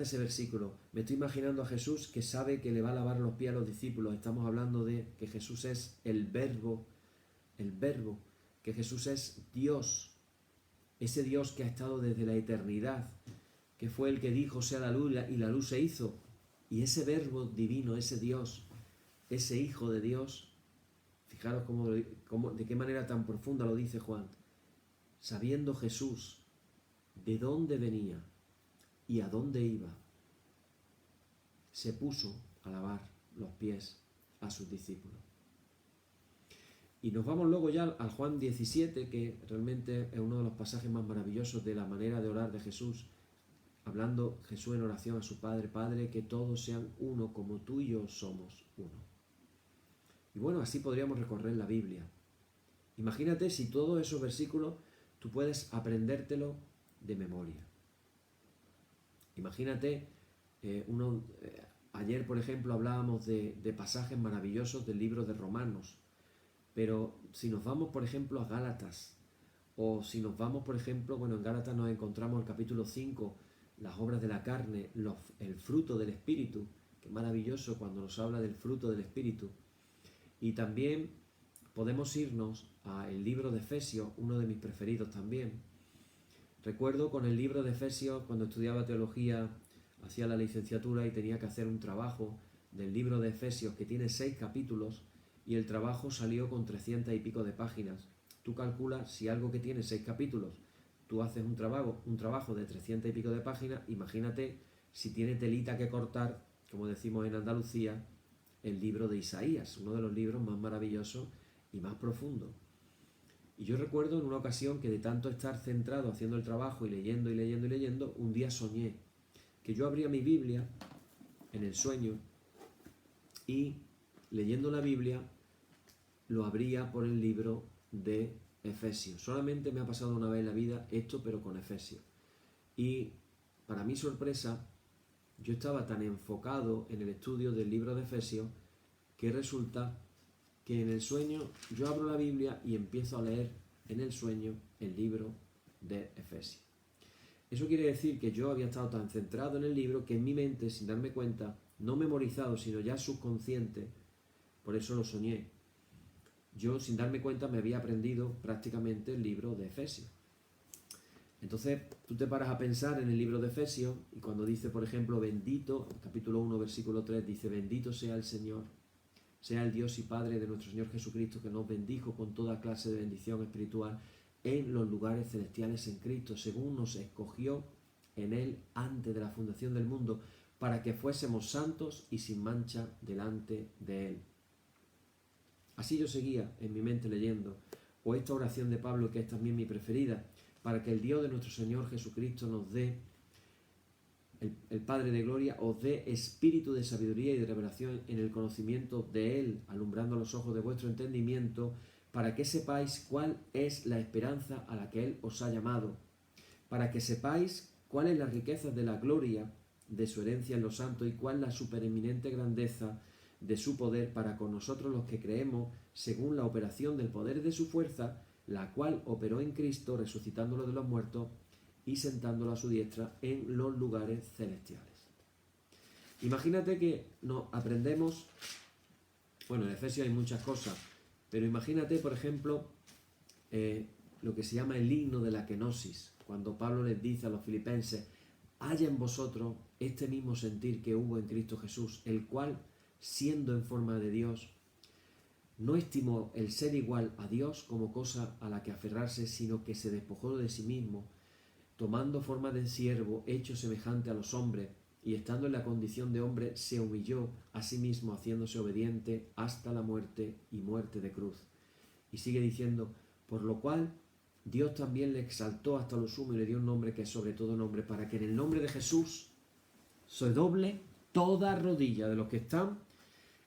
ese versículo. Me estoy imaginando a Jesús que sabe que le va a lavar los pies a los discípulos. Estamos hablando de que Jesús es el verbo, que Jesús es Dios, ese Dios que ha estado desde la eternidad, que fue el que dijo sea la luz y la luz se hizo. Y ese verbo divino, ese Dios, ese Hijo de Dios, fijaros de qué manera tan profunda lo dice Juan, sabiendo Jesús de dónde venía y a dónde iba, se puso a lavar los pies a sus discípulos. Y nos vamos luego ya al Juan 17, que realmente es uno de los pasajes más maravillosos de la manera de orar de Jesús, hablando Jesús en oración a su Padre, Padre, que todos sean uno como tú y yo somos uno. Y bueno, así podríamos recorrer la Biblia. Imagínate si todos esos versículos tú puedes aprendértelo de memoria. Imagínate, ayer por ejemplo hablábamos de pasajes maravillosos del libro de Romanos, pero si nos vamos por ejemplo a Gálatas, o si nos vamos por ejemplo, en Gálatas nos encontramos el capítulo 5, las obras de la carne, el fruto del Espíritu, que maravilloso cuando nos habla del fruto del Espíritu. Y también podemos irnos al libro de Efesios, uno de mis preferidos también. Recuerdo con el libro de Efesios, cuando estudiaba teología, hacía la licenciatura y tenía que hacer un trabajo del libro de Efesios que tiene 6 capítulos y el trabajo salió con 300 y pico de páginas. Tú calculas si algo que tiene 6 capítulos, tú haces un trabajo de 300 y pico de páginas, imagínate si tiene telita que cortar, como decimos en Andalucía, el libro de Isaías, uno de los libros más maravillosos y más profundos. Y yo recuerdo en una ocasión que de tanto estar centrado haciendo el trabajo y leyendo, un día soñé que yo abría mi Biblia en el sueño y leyendo la Biblia lo abría por el libro de Efesios. Solamente me ha pasado una vez en la vida esto, pero con Efesios. Y para mi sorpresa, yo estaba tan enfocado en el estudio del libro de Efesios que resulta que en el sueño yo abro la Biblia y empiezo a leer en el sueño el libro de Efesios. Eso quiere decir que yo había estado tan centrado en el libro que en mi mente, sin darme cuenta, no memorizado, sino ya subconsciente, por eso lo soñé, yo sin darme cuenta me había aprendido prácticamente el libro de Efesios. Entonces tú te paras a pensar en el libro de Efesios y cuando dice, por ejemplo, bendito, capítulo 1, versículo 3, dice, bendito sea el Señor, sea el Dios y Padre de nuestro Señor Jesucristo, que nos bendijo con toda clase de bendición espiritual en los lugares celestiales en Cristo, según nos escogió en Él antes de la fundación del mundo, para que fuésemos santos y sin mancha delante de Él. Así yo seguía en mi mente leyendo, o esta oración de Pablo, que es también mi preferida, para que el Dios de nuestro Señor Jesucristo nos dé, el Padre de Gloria, os dé espíritu de sabiduría y de revelación en el conocimiento de Él, alumbrando los ojos de vuestro entendimiento, para que sepáis cuál es la esperanza a la que Él os ha llamado, para que sepáis cuál es la riqueza de la gloria de su herencia en los santos y cuál la supereminente grandeza de su poder para con nosotros los que creemos, según la operación del poder de su fuerza, la cual operó en Cristo, resucitándolo de los muertos y sentándolo a su diestra en los lugares celestiales. Imagínate que nos aprendemos, en Efesios hay muchas cosas, pero imagínate, por ejemplo, lo que se llama el himno de la kenosis, cuando Pablo les dice a los filipenses, haya en vosotros este mismo sentir que hubo en Cristo Jesús, el cual, siendo en forma de Dios, no estimó el ser igual a Dios como cosa a la que aferrarse, sino que se despojó de sí mismo, tomando forma de siervo, hecho semejante a los hombres, y estando en la condición de hombre, se humilló a sí mismo, haciéndose obediente hasta la muerte y muerte de cruz. Y sigue diciendo, por lo cual Dios también le exaltó hasta lo sumo y le dio un nombre que es sobre todo nombre, para que en el nombre de Jesús se doble toda rodilla de los que están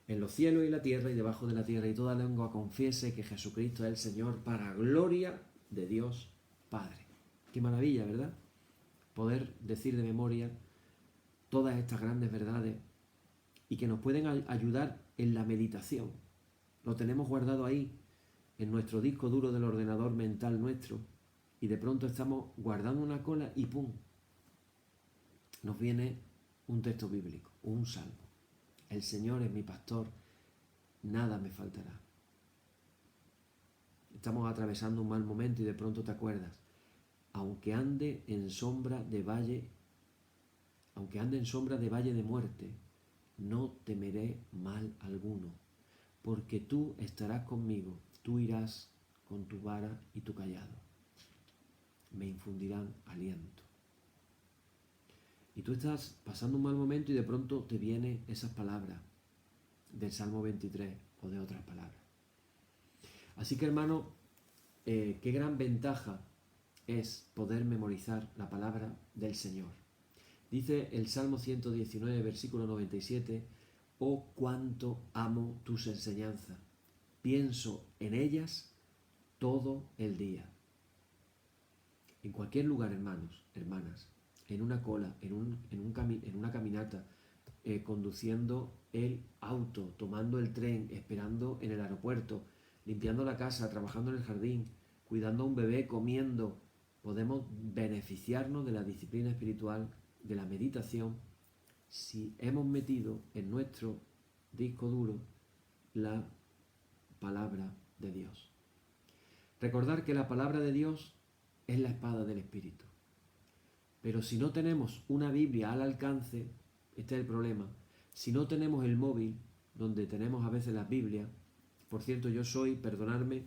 en los cielos y la tierra y debajo de la tierra, y toda lengua confiese que Jesucristo es el Señor, para gloria de Dios Padre. Qué maravilla, ¿verdad? Poder decir de memoria todas estas grandes verdades y que nos pueden ayudar en la meditación. Lo tenemos guardado ahí en nuestro disco duro del ordenador mental nuestro y de pronto estamos guardando una cola y ¡pum! Nos viene un texto bíblico, un salmo. El Señor es mi pastor, nada me faltará. Estamos atravesando un mal momento y de pronto te acuerdas, aunque ande en sombra de valle de muerte, no temeré mal alguno, porque tú estarás conmigo, tú irás con tu vara y tu cayado, me infundirán aliento. Y tú estás pasando un mal momento y de pronto te vienen esas palabras del Salmo 23 o de otras palabras. Así que, hermano, qué gran ventaja es poder memorizar la palabra del Señor. Dice el Salmo 119, versículo 97, oh, cuánto amo tus enseñanzas, pienso en ellas todo el día. En cualquier lugar, hermanos, hermanas, en una cola, en una caminata, conduciendo el auto, tomando el tren, esperando en el aeropuerto, limpiando la casa, trabajando en el jardín, cuidando a un bebé, comiendo, podemos beneficiarnos de la disciplina espiritual, de la meditación, si hemos metido en nuestro disco duro la palabra de Dios. Recordar que la palabra de Dios es la espada del Espíritu. Pero si no tenemos una Biblia al alcance, este es el problema. Si no tenemos el móvil, donde tenemos a veces las Biblias, por cierto, yo soy, perdonadme,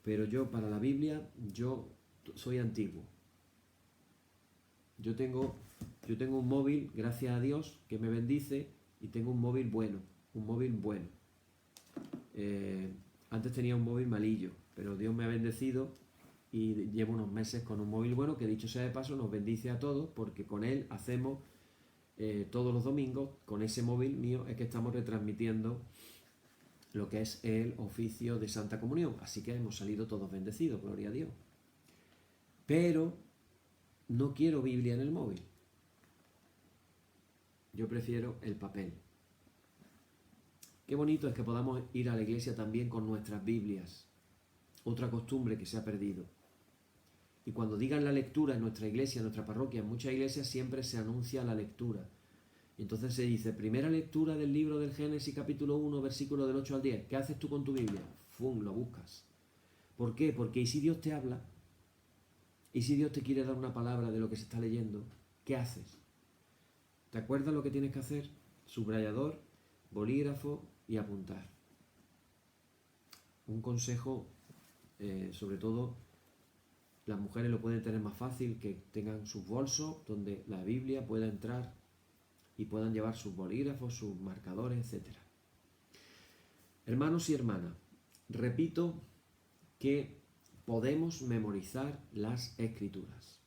pero yo para la Biblia, yo soy antiguo. Yo tengo un móvil, gracias a Dios, que me bendice, y tengo un móvil bueno, antes tenía un móvil malillo, pero Dios me ha bendecido y llevo unos meses con un móvil bueno que, dicho sea de paso, nos bendice a todos, porque con él hacemos todos los domingos, con ese móvil mío es que estamos retransmitiendo lo que es el oficio de Santa Comunión, así que hemos salido todos bendecidos, gloria a Dios. Pero no quiero Biblia en el móvil, yo prefiero el papel. Qué bonito es que podamos ir a la iglesia también con nuestras Biblias, otra costumbre que se ha perdido. Y cuando digan la lectura en nuestra iglesia, en nuestra parroquia, en muchas iglesias siempre se anuncia la lectura. Entonces se dice, primera lectura del libro del Génesis, capítulo 1, versículo del 8 al 10. ¿Qué haces tú con tu Biblia? ¡Fum! Lo buscas. ¿Por qué? Porque ¿y si Dios te habla? ¿Y si Dios te quiere dar una palabra de lo que se está leyendo? ¿Qué haces? ¿Te acuerdas lo que tienes que hacer? Subrayador, bolígrafo y apuntar. Un consejo, sobre todo, las mujeres lo pueden tener más fácil, que tengan sus bolsos donde la Biblia pueda entrar y puedan llevar sus bolígrafos, sus marcadores, etc. Hermanos y hermanas, repito que podemos memorizar las Escrituras.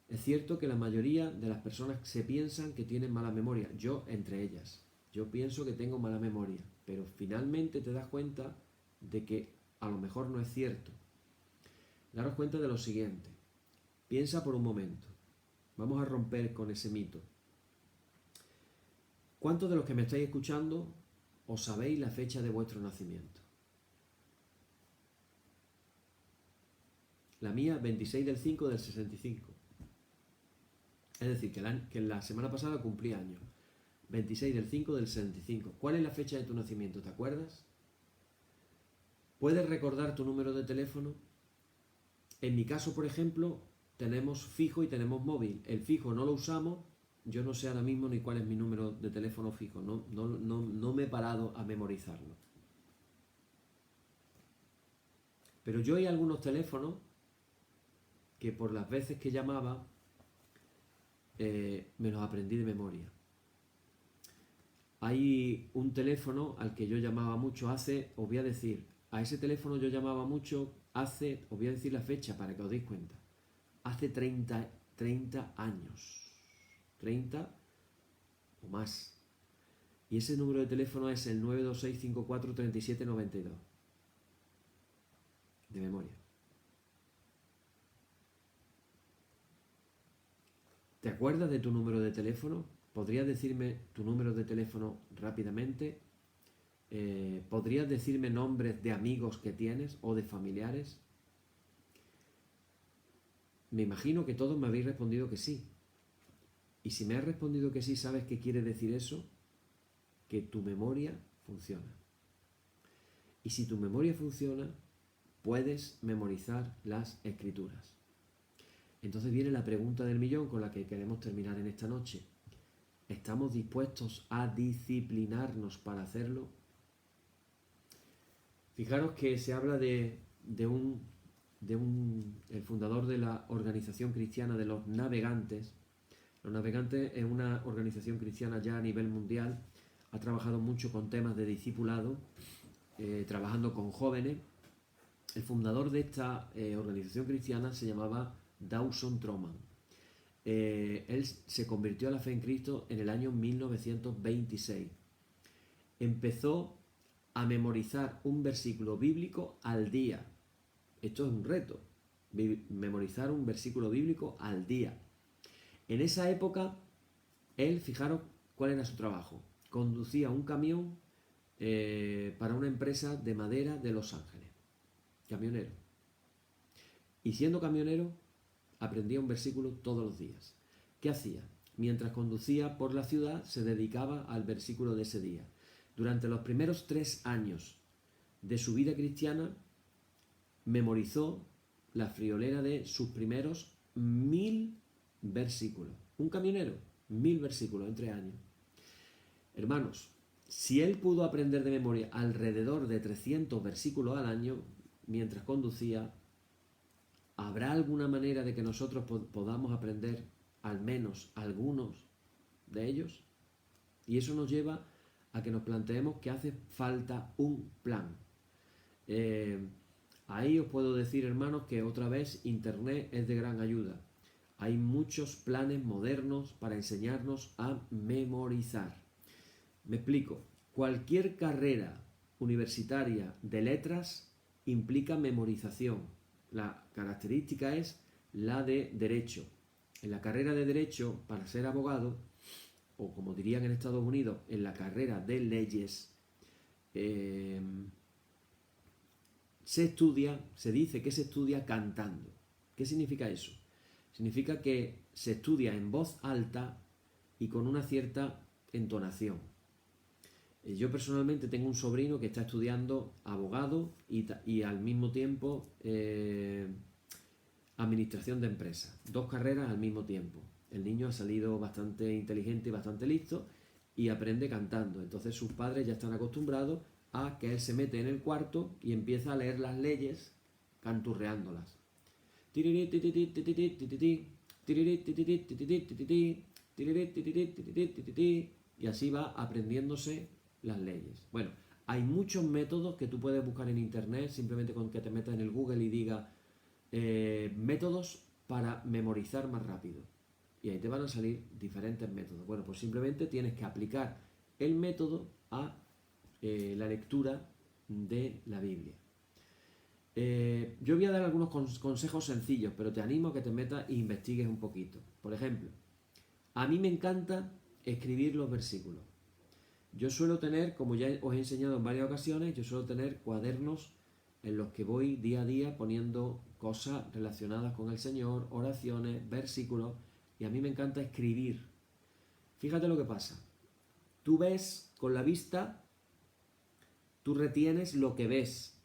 Es cierto que la mayoría de las personas se piensan que tienen mala memoria, yo entre ellas. Yo pienso que tengo mala memoria, pero finalmente te das cuenta de que a lo mejor no es cierto. Daros cuenta de lo siguiente. Piensa por un momento. Vamos a romper con ese mito. ¿Cuántos de los que me estáis escuchando os sabéis la fecha de vuestro nacimiento? La mía, 26 del 5 del 65. Es decir, que la semana pasada cumplí años. 26 del 5 del 65. ¿Cuál es la fecha de tu nacimiento? ¿Te acuerdas? ¿Puedes recordar tu número de teléfono? En mi caso, por ejemplo, tenemos fijo y tenemos móvil. El fijo no lo usamos. Yo no sé ahora mismo ni cuál es mi número de teléfono fijo. No me he parado a memorizarlo. Pero yo hay algunos teléfonos que por las veces que llamaba me los aprendí de memoria. Hay un teléfono al que yo llamaba mucho hace, os voy a decir, a ese teléfono yo llamaba mucho hace, os voy a decir la fecha para que os deis cuenta, hace 30 años, 30 o más. Y ese número de teléfono es el 926543792. De memoria. ¿Te acuerdas de tu número de teléfono? ¿Podrías decirme tu número de teléfono rápidamente? ¿Podrías decirme nombres de amigos que tienes o de familiares? Me imagino que todos me habéis respondido que sí. Y si me has respondido que sí, ¿sabes qué quiere decir eso? Que tu memoria funciona. Y si tu memoria funciona, puedes memorizar las escrituras. Entonces viene la pregunta del millón con la que queremos terminar en esta noche. ¿Estamos dispuestos a disciplinarnos para hacerlo? Fijaros que se habla el fundador de la organización cristiana de los navegantes. Los navegantes es una organización cristiana ya a nivel mundial. Ha trabajado mucho con temas de discipulado, trabajando con jóvenes. El fundador de esta organización cristiana se llamaba Dawson Trotman. Él se convirtió a la fe en Cristo en el año 1926. Empezó a memorizar un versículo bíblico al día. Esto es un reto, memorizar un versículo bíblico al día. En esa época, él, fijaros cuál era su trabajo. Conducía un camión para una empresa de madera de Los Ángeles. Camionero. Y siendo camionero, aprendía un versículo todos los días. ¿Qué hacía? Mientras conducía por la ciudad, se dedicaba al versículo de ese día. Durante los primeros 3 años de su vida cristiana, memorizó la friolera de sus primeros 1000 versículos. Un camionero, 1000 versículos en 3 años. Hermanos, si él pudo aprender de memoria alrededor de 300 versículos al año mientras conducía, ¿habrá alguna manera de que nosotros podamos aprender al menos algunos de ellos? Y eso nos lleva a que nos planteemos que hace falta un plan. Ahí os puedo decir, hermanos, que otra vez Internet es de gran ayuda. Hay muchos planes modernos para enseñarnos a memorizar. Me explico. Cualquier carrera universitaria de letras implica memorización. La característica es la de derecho. En la carrera de derecho, para ser abogado, o como dirían en Estados Unidos, en la carrera de leyes, se dice que se estudia cantando. ¿Qué significa eso? Significa que se estudia en voz alta y con una cierta entonación. Yo personalmente tengo un sobrino que está estudiando abogado y al mismo tiempo administración de empresas. 2 carreras al mismo tiempo. El niño ha salido bastante inteligente y bastante listo y aprende cantando. Entonces sus padres ya están acostumbrados a que él se mete en el cuarto y empieza a leer las leyes canturreándolas. Y así va aprendiéndose las leyes. Bueno, hay muchos métodos que tú puedes buscar en internet, simplemente con que te metas en el Google y diga métodos para memorizar más rápido. Y ahí te van a salir diferentes métodos. Bueno, pues simplemente tienes que aplicar el método a la lectura de la Biblia. Yo voy a dar algunos consejos sencillos, pero te animo a que te metas e investigues un poquito. Por ejemplo, a mí me encanta escribir los versículos. Yo suelo tener, como ya os he enseñado en varias ocasiones, yo suelo tener cuadernos en los que voy día a día poniendo cosas relacionadas con el Señor, oraciones, versículos, y a mí me encanta escribir. Fíjate lo que pasa. Tú ves con la vista, tú retienes lo que ves,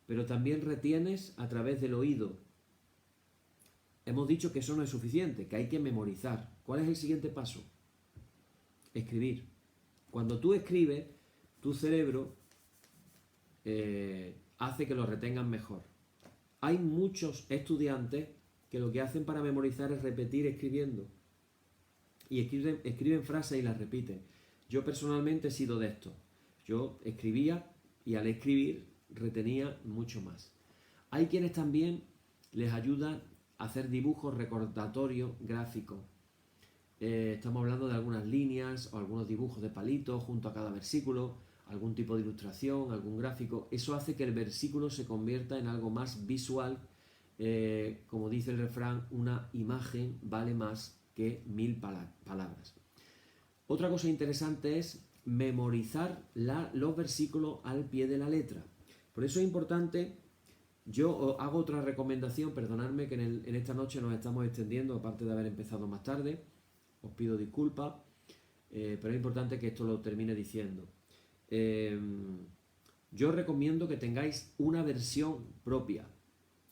pero también retienes a través del oído. Hemos dicho que eso no es suficiente, que hay que memorizar. ¿Cuál es el siguiente paso? Escribir. Cuando tú escribes, tu cerebro hace que lo retengan mejor. Hay muchos estudiantes que lo que hacen para memorizar es repetir escribiendo. Y escriben frases y las repiten. Yo personalmente he sido de estos. Yo escribía y al escribir retenía mucho más. Hay quienes también les ayuda a hacer dibujos recordatorios gráficos. Estamos hablando de algunas líneas o algunos dibujos de palitos junto a cada versículo, algún tipo de ilustración, algún gráfico. Eso hace que el versículo se convierta en algo más visual. Como dice el refrán, una imagen vale más que 1000 palabras. Otra cosa interesante es memorizar los versículos al pie de la letra. Por eso es importante, yo os hago otra recomendación, perdonadme que en esta noche nos estamos extendiendo, aparte de haber empezado más tarde, os pido disculpas, pero es importante que esto lo termine diciendo. Yo recomiendo que tengáis una versión propia.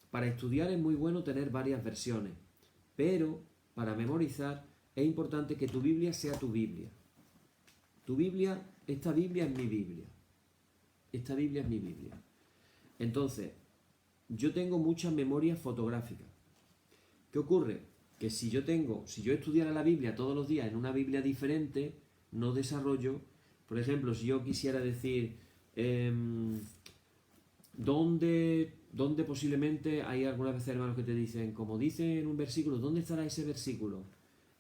Para estudiar es muy bueno tener varias versiones, pero para memorizar es importante que tu Biblia sea tu Biblia. Tu Biblia, esta Biblia es mi Biblia. Esta Biblia es mi Biblia. Entonces, yo tengo muchas memorias fotográficas. ¿Qué ocurre? Que si yo estudiara la Biblia todos los días en una Biblia diferente, no desarrollo. Por ejemplo, si yo quisiera decir ¿dónde posiblemente hay algunas veces hermanos que te dicen, como dice en un versículo, ¿dónde estará ese versículo?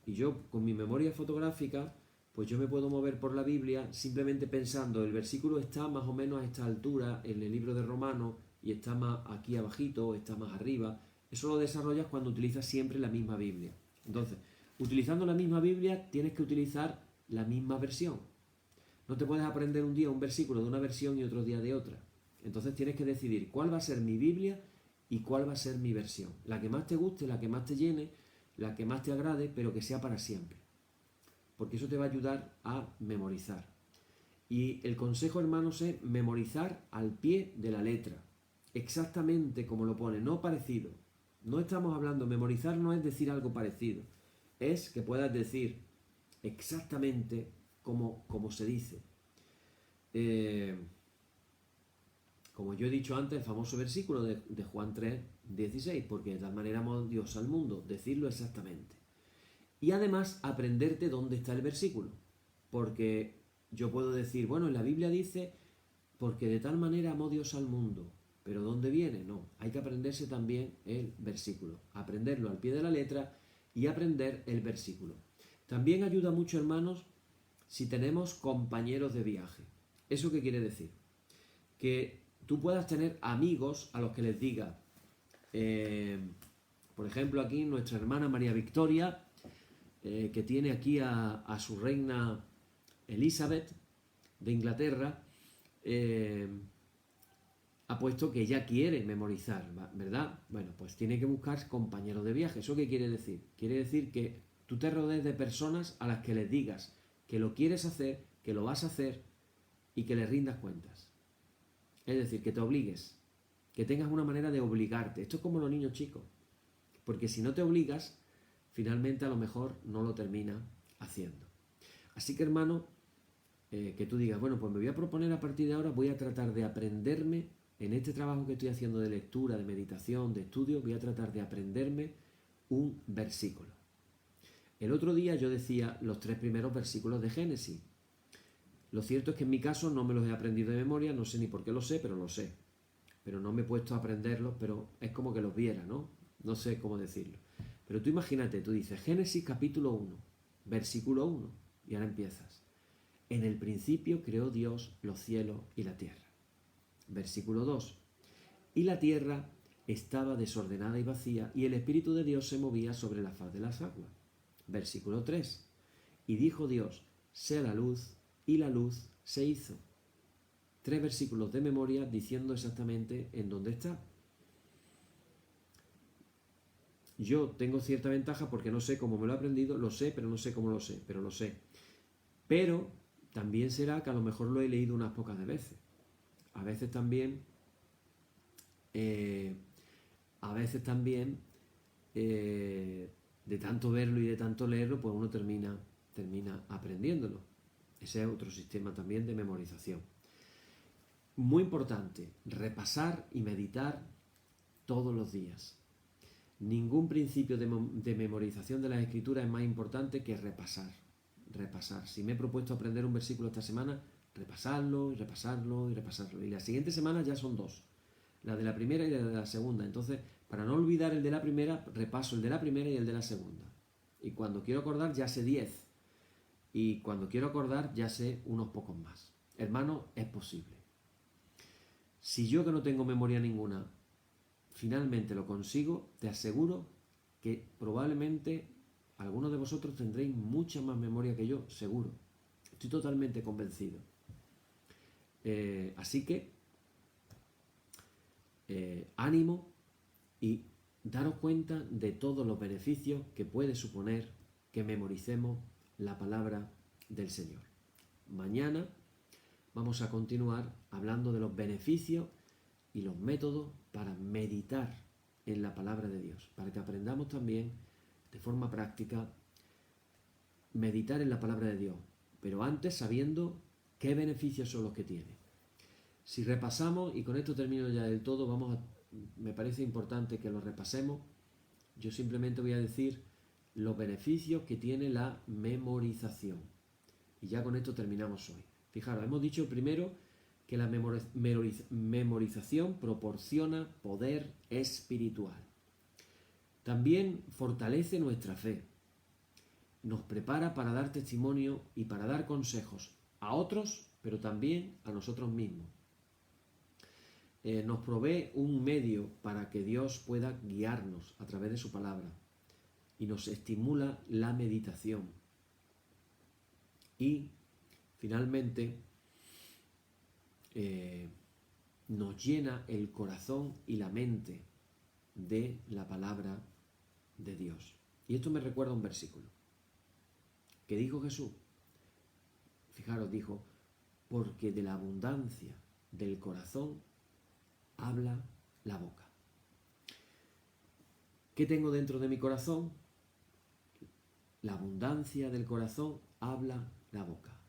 Y yo, con mi memoria fotográfica, pues yo me puedo mover por la Biblia simplemente pensando, el versículo está más o menos a esta altura en el libro de Romanos y está más aquí abajito o está más arriba. Eso lo desarrollas cuando utilizas siempre la misma Biblia. Entonces, utilizando la misma Biblia tienes que utilizar la misma versión. No te puedes aprender un día un versículo de una versión y otro día de otra. Entonces tienes que decidir cuál va a ser mi Biblia y cuál va a ser mi versión. La que más te guste, la que más te llene, la que más te agrade, pero que sea para siempre. Porque eso te va a ayudar a memorizar. Y el consejo, hermanos, es memorizar al pie de la letra. Exactamente como lo pone, no parecido. No estamos hablando, memorizar no es decir algo parecido. Es que puedas decir exactamente como se dice. Como yo he dicho antes, el famoso versículo de Juan 3, 16, porque de tal manera amó Dios al mundo, decirlo exactamente. Y además aprenderte dónde está el versículo, porque yo puedo decir, bueno, en la Biblia dice, porque de tal manera amó Dios al mundo, pero ¿dónde viene? No, hay que aprenderse también el versículo, aprenderlo al pie de la letra y aprender el versículo. También ayuda mucho, hermanos, si tenemos compañeros de viaje. ¿Eso qué quiere decir? Que tú puedas tener amigos a los que les diga, por ejemplo, aquí nuestra hermana María Victoria, que tiene aquí a su reina Elizabeth de Inglaterra, ha puesto que ella quiere memorizar, ¿verdad? Bueno, pues tiene que buscar compañeros de viaje. ¿Eso qué quiere decir? Quiere decir que tú te rodees de personas a las que les digas que lo quieres hacer, que lo vas a hacer y que les rindas cuentas. Es decir, que te obligues, que tengas una manera de obligarte. Esto es como los niños chicos, porque si no te obligas, finalmente a lo mejor no lo termina haciendo. Así que, hermano, que tú digas, bueno, pues me voy a proponer a partir de ahora, voy a tratar de aprenderme, en este trabajo que estoy haciendo de lectura, de meditación, de estudio, voy a tratar de aprenderme un versículo. El otro día yo decía los 3 primeros versículos de Génesis. Lo cierto es que en mi caso no me los he aprendido de memoria, no sé ni por qué lo sé, pero lo sé. Pero no me he puesto a aprenderlos, pero es como que los viera, ¿no? No sé cómo decirlo. Pero tú imagínate, tú dices Génesis capítulo 1, versículo 1, y ahora empiezas. En el principio creó Dios los cielos y la tierra. Versículo 2. Y la tierra estaba desordenada y vacía, y el Espíritu de Dios se movía sobre la faz de las aguas. Versículo 3. Y dijo Dios, sea la luz, y la luz se hizo. 3 versículos de memoria diciendo exactamente en dónde está. Yo tengo cierta ventaja porque no sé cómo me lo he aprendido, lo sé, pero no sé cómo lo sé, pero lo sé. Pero también será que a lo mejor lo he leído unas pocas de veces. A veces también, de tanto verlo y de tanto leerlo, pues uno termina aprendiéndolo. Ese es otro sistema también de memorización. Muy importante, repasar y meditar todos los días. Ningún principio de memorización de las escrituras es más importante que repasar. Si me he propuesto aprender un versículo esta semana, repasarlo y repasarlo y repasarlo. Y la siguiente semana ya son 2. La de la primera y la de la segunda. Entonces, para no olvidar el de la primera, repaso el de la primera y el de la segunda. Y cuando quiero acordar ya sé 10. Y cuando quiero acordar ya sé unos pocos más. Hermano, es posible. Si yo que no tengo memoria ninguna, finalmente lo consigo, te aseguro que probablemente algunos de vosotros tendréis mucha más memoria que yo, seguro. Estoy totalmente convencido. Así que, ánimo y daros cuenta de todos los beneficios que puede suponer que memoricemos la palabra del Señor. Mañana vamos a continuar hablando de los beneficios y los métodos para meditar en la palabra de Dios, para que aprendamos también de forma práctica meditar en la palabra de Dios, pero antes sabiendo qué beneficios son los que tiene. Si repasamos, y con esto termino ya del todo, me parece importante que lo repasemos. Yo simplemente voy a decir los beneficios que tiene la memorización. Y ya con esto terminamos hoy. Fijaros, hemos dicho primero que la memorización proporciona poder espiritual. También fortalece nuestra fe. Nos prepara para dar testimonio y para dar consejos a otros, pero también a nosotros mismos. Nos provee un medio para que Dios pueda guiarnos a través de su palabra y nos estimula la meditación. Y finalmente nos llena el corazón y la mente de la palabra de Dios. Y esto me recuerda a un versículo que dijo Jesús. Fijaros, dijo, porque de la abundancia del corazón habla la boca. ¿Qué tengo dentro de mi corazón? La abundancia del corazón habla la boca.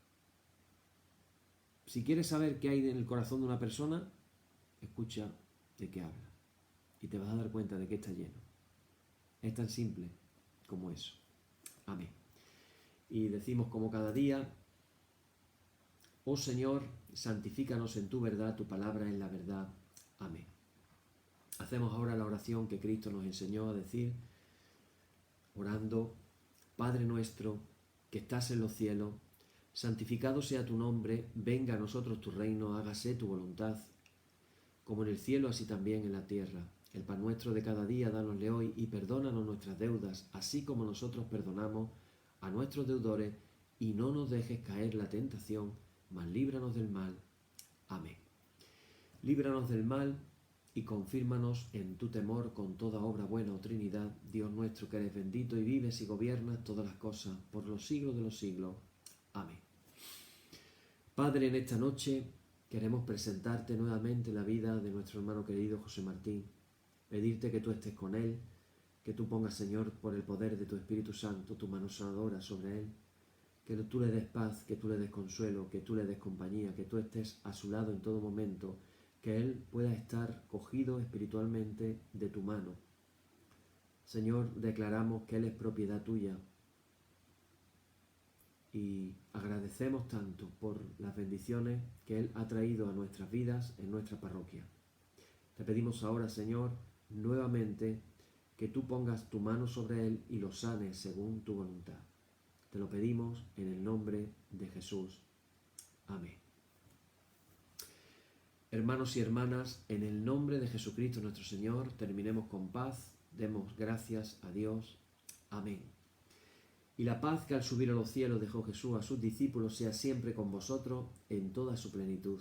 Si quieres saber qué hay en el corazón de una persona, escucha de qué habla y te vas a dar cuenta de que está lleno. Es tan simple como eso. Amén. Y decimos como cada día, oh Señor, santifícanos en tu verdad, tu palabra en la verdad. Amén. Hacemos ahora la oración que Cristo nos enseñó a decir, orando, Padre nuestro, que estás en los cielos, santificado sea tu nombre, venga a nosotros tu reino, hágase tu voluntad, como en el cielo, así también en la tierra. El pan nuestro de cada día, dánosle hoy, y perdónanos nuestras deudas, así como nosotros perdonamos a nuestros deudores, y no nos dejes caer la tentación, mas líbranos del mal. Amén. Líbranos del mal y confírmanos en tu temor con toda obra buena, oh Trinidad, Dios nuestro, que eres bendito y vives y gobiernas todas las cosas por los siglos de los siglos. Amén. Padre, en esta noche queremos presentarte nuevamente la vida de nuestro hermano querido José Martín, pedirte que tú estés con él, que tú pongas, Señor, por el poder de tu Espíritu Santo, tu mano sanadora sobre él, que tú le des paz, que tú le des consuelo, que tú le des compañía, que tú estés a su lado en todo momento, que él pueda estar cogido espiritualmente de tu mano. Señor, declaramos que él es propiedad tuya y agradecemos tanto por las bendiciones que él ha traído a nuestras vidas en nuestra parroquia. Te pedimos ahora, Señor, nuevamente que tú pongas tu mano sobre él y lo sanes según tu voluntad. Te lo pedimos en el nombre de Jesús. Amén. Hermanos y hermanas, en el nombre de Jesucristo nuestro Señor, terminemos con paz, demos gracias a Dios. Amén. Y la paz que al subir a los cielos dejó Jesús a sus discípulos sea siempre con vosotros en toda su plenitud.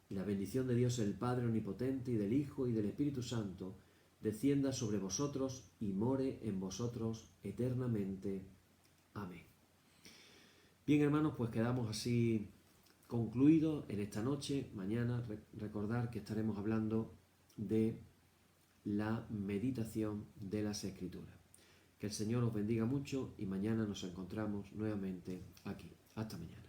Y la bendición de Dios el Padre Omnipotente y del Hijo y del Espíritu Santo descienda sobre vosotros y more en vosotros eternamente. Amén. Bien, hermanos, pues quedamos así concluidos en esta noche. Mañana recordar que estaremos hablando de la meditación de las Escrituras. Que el Señor os bendiga mucho y mañana nos encontramos nuevamente aquí. Hasta mañana.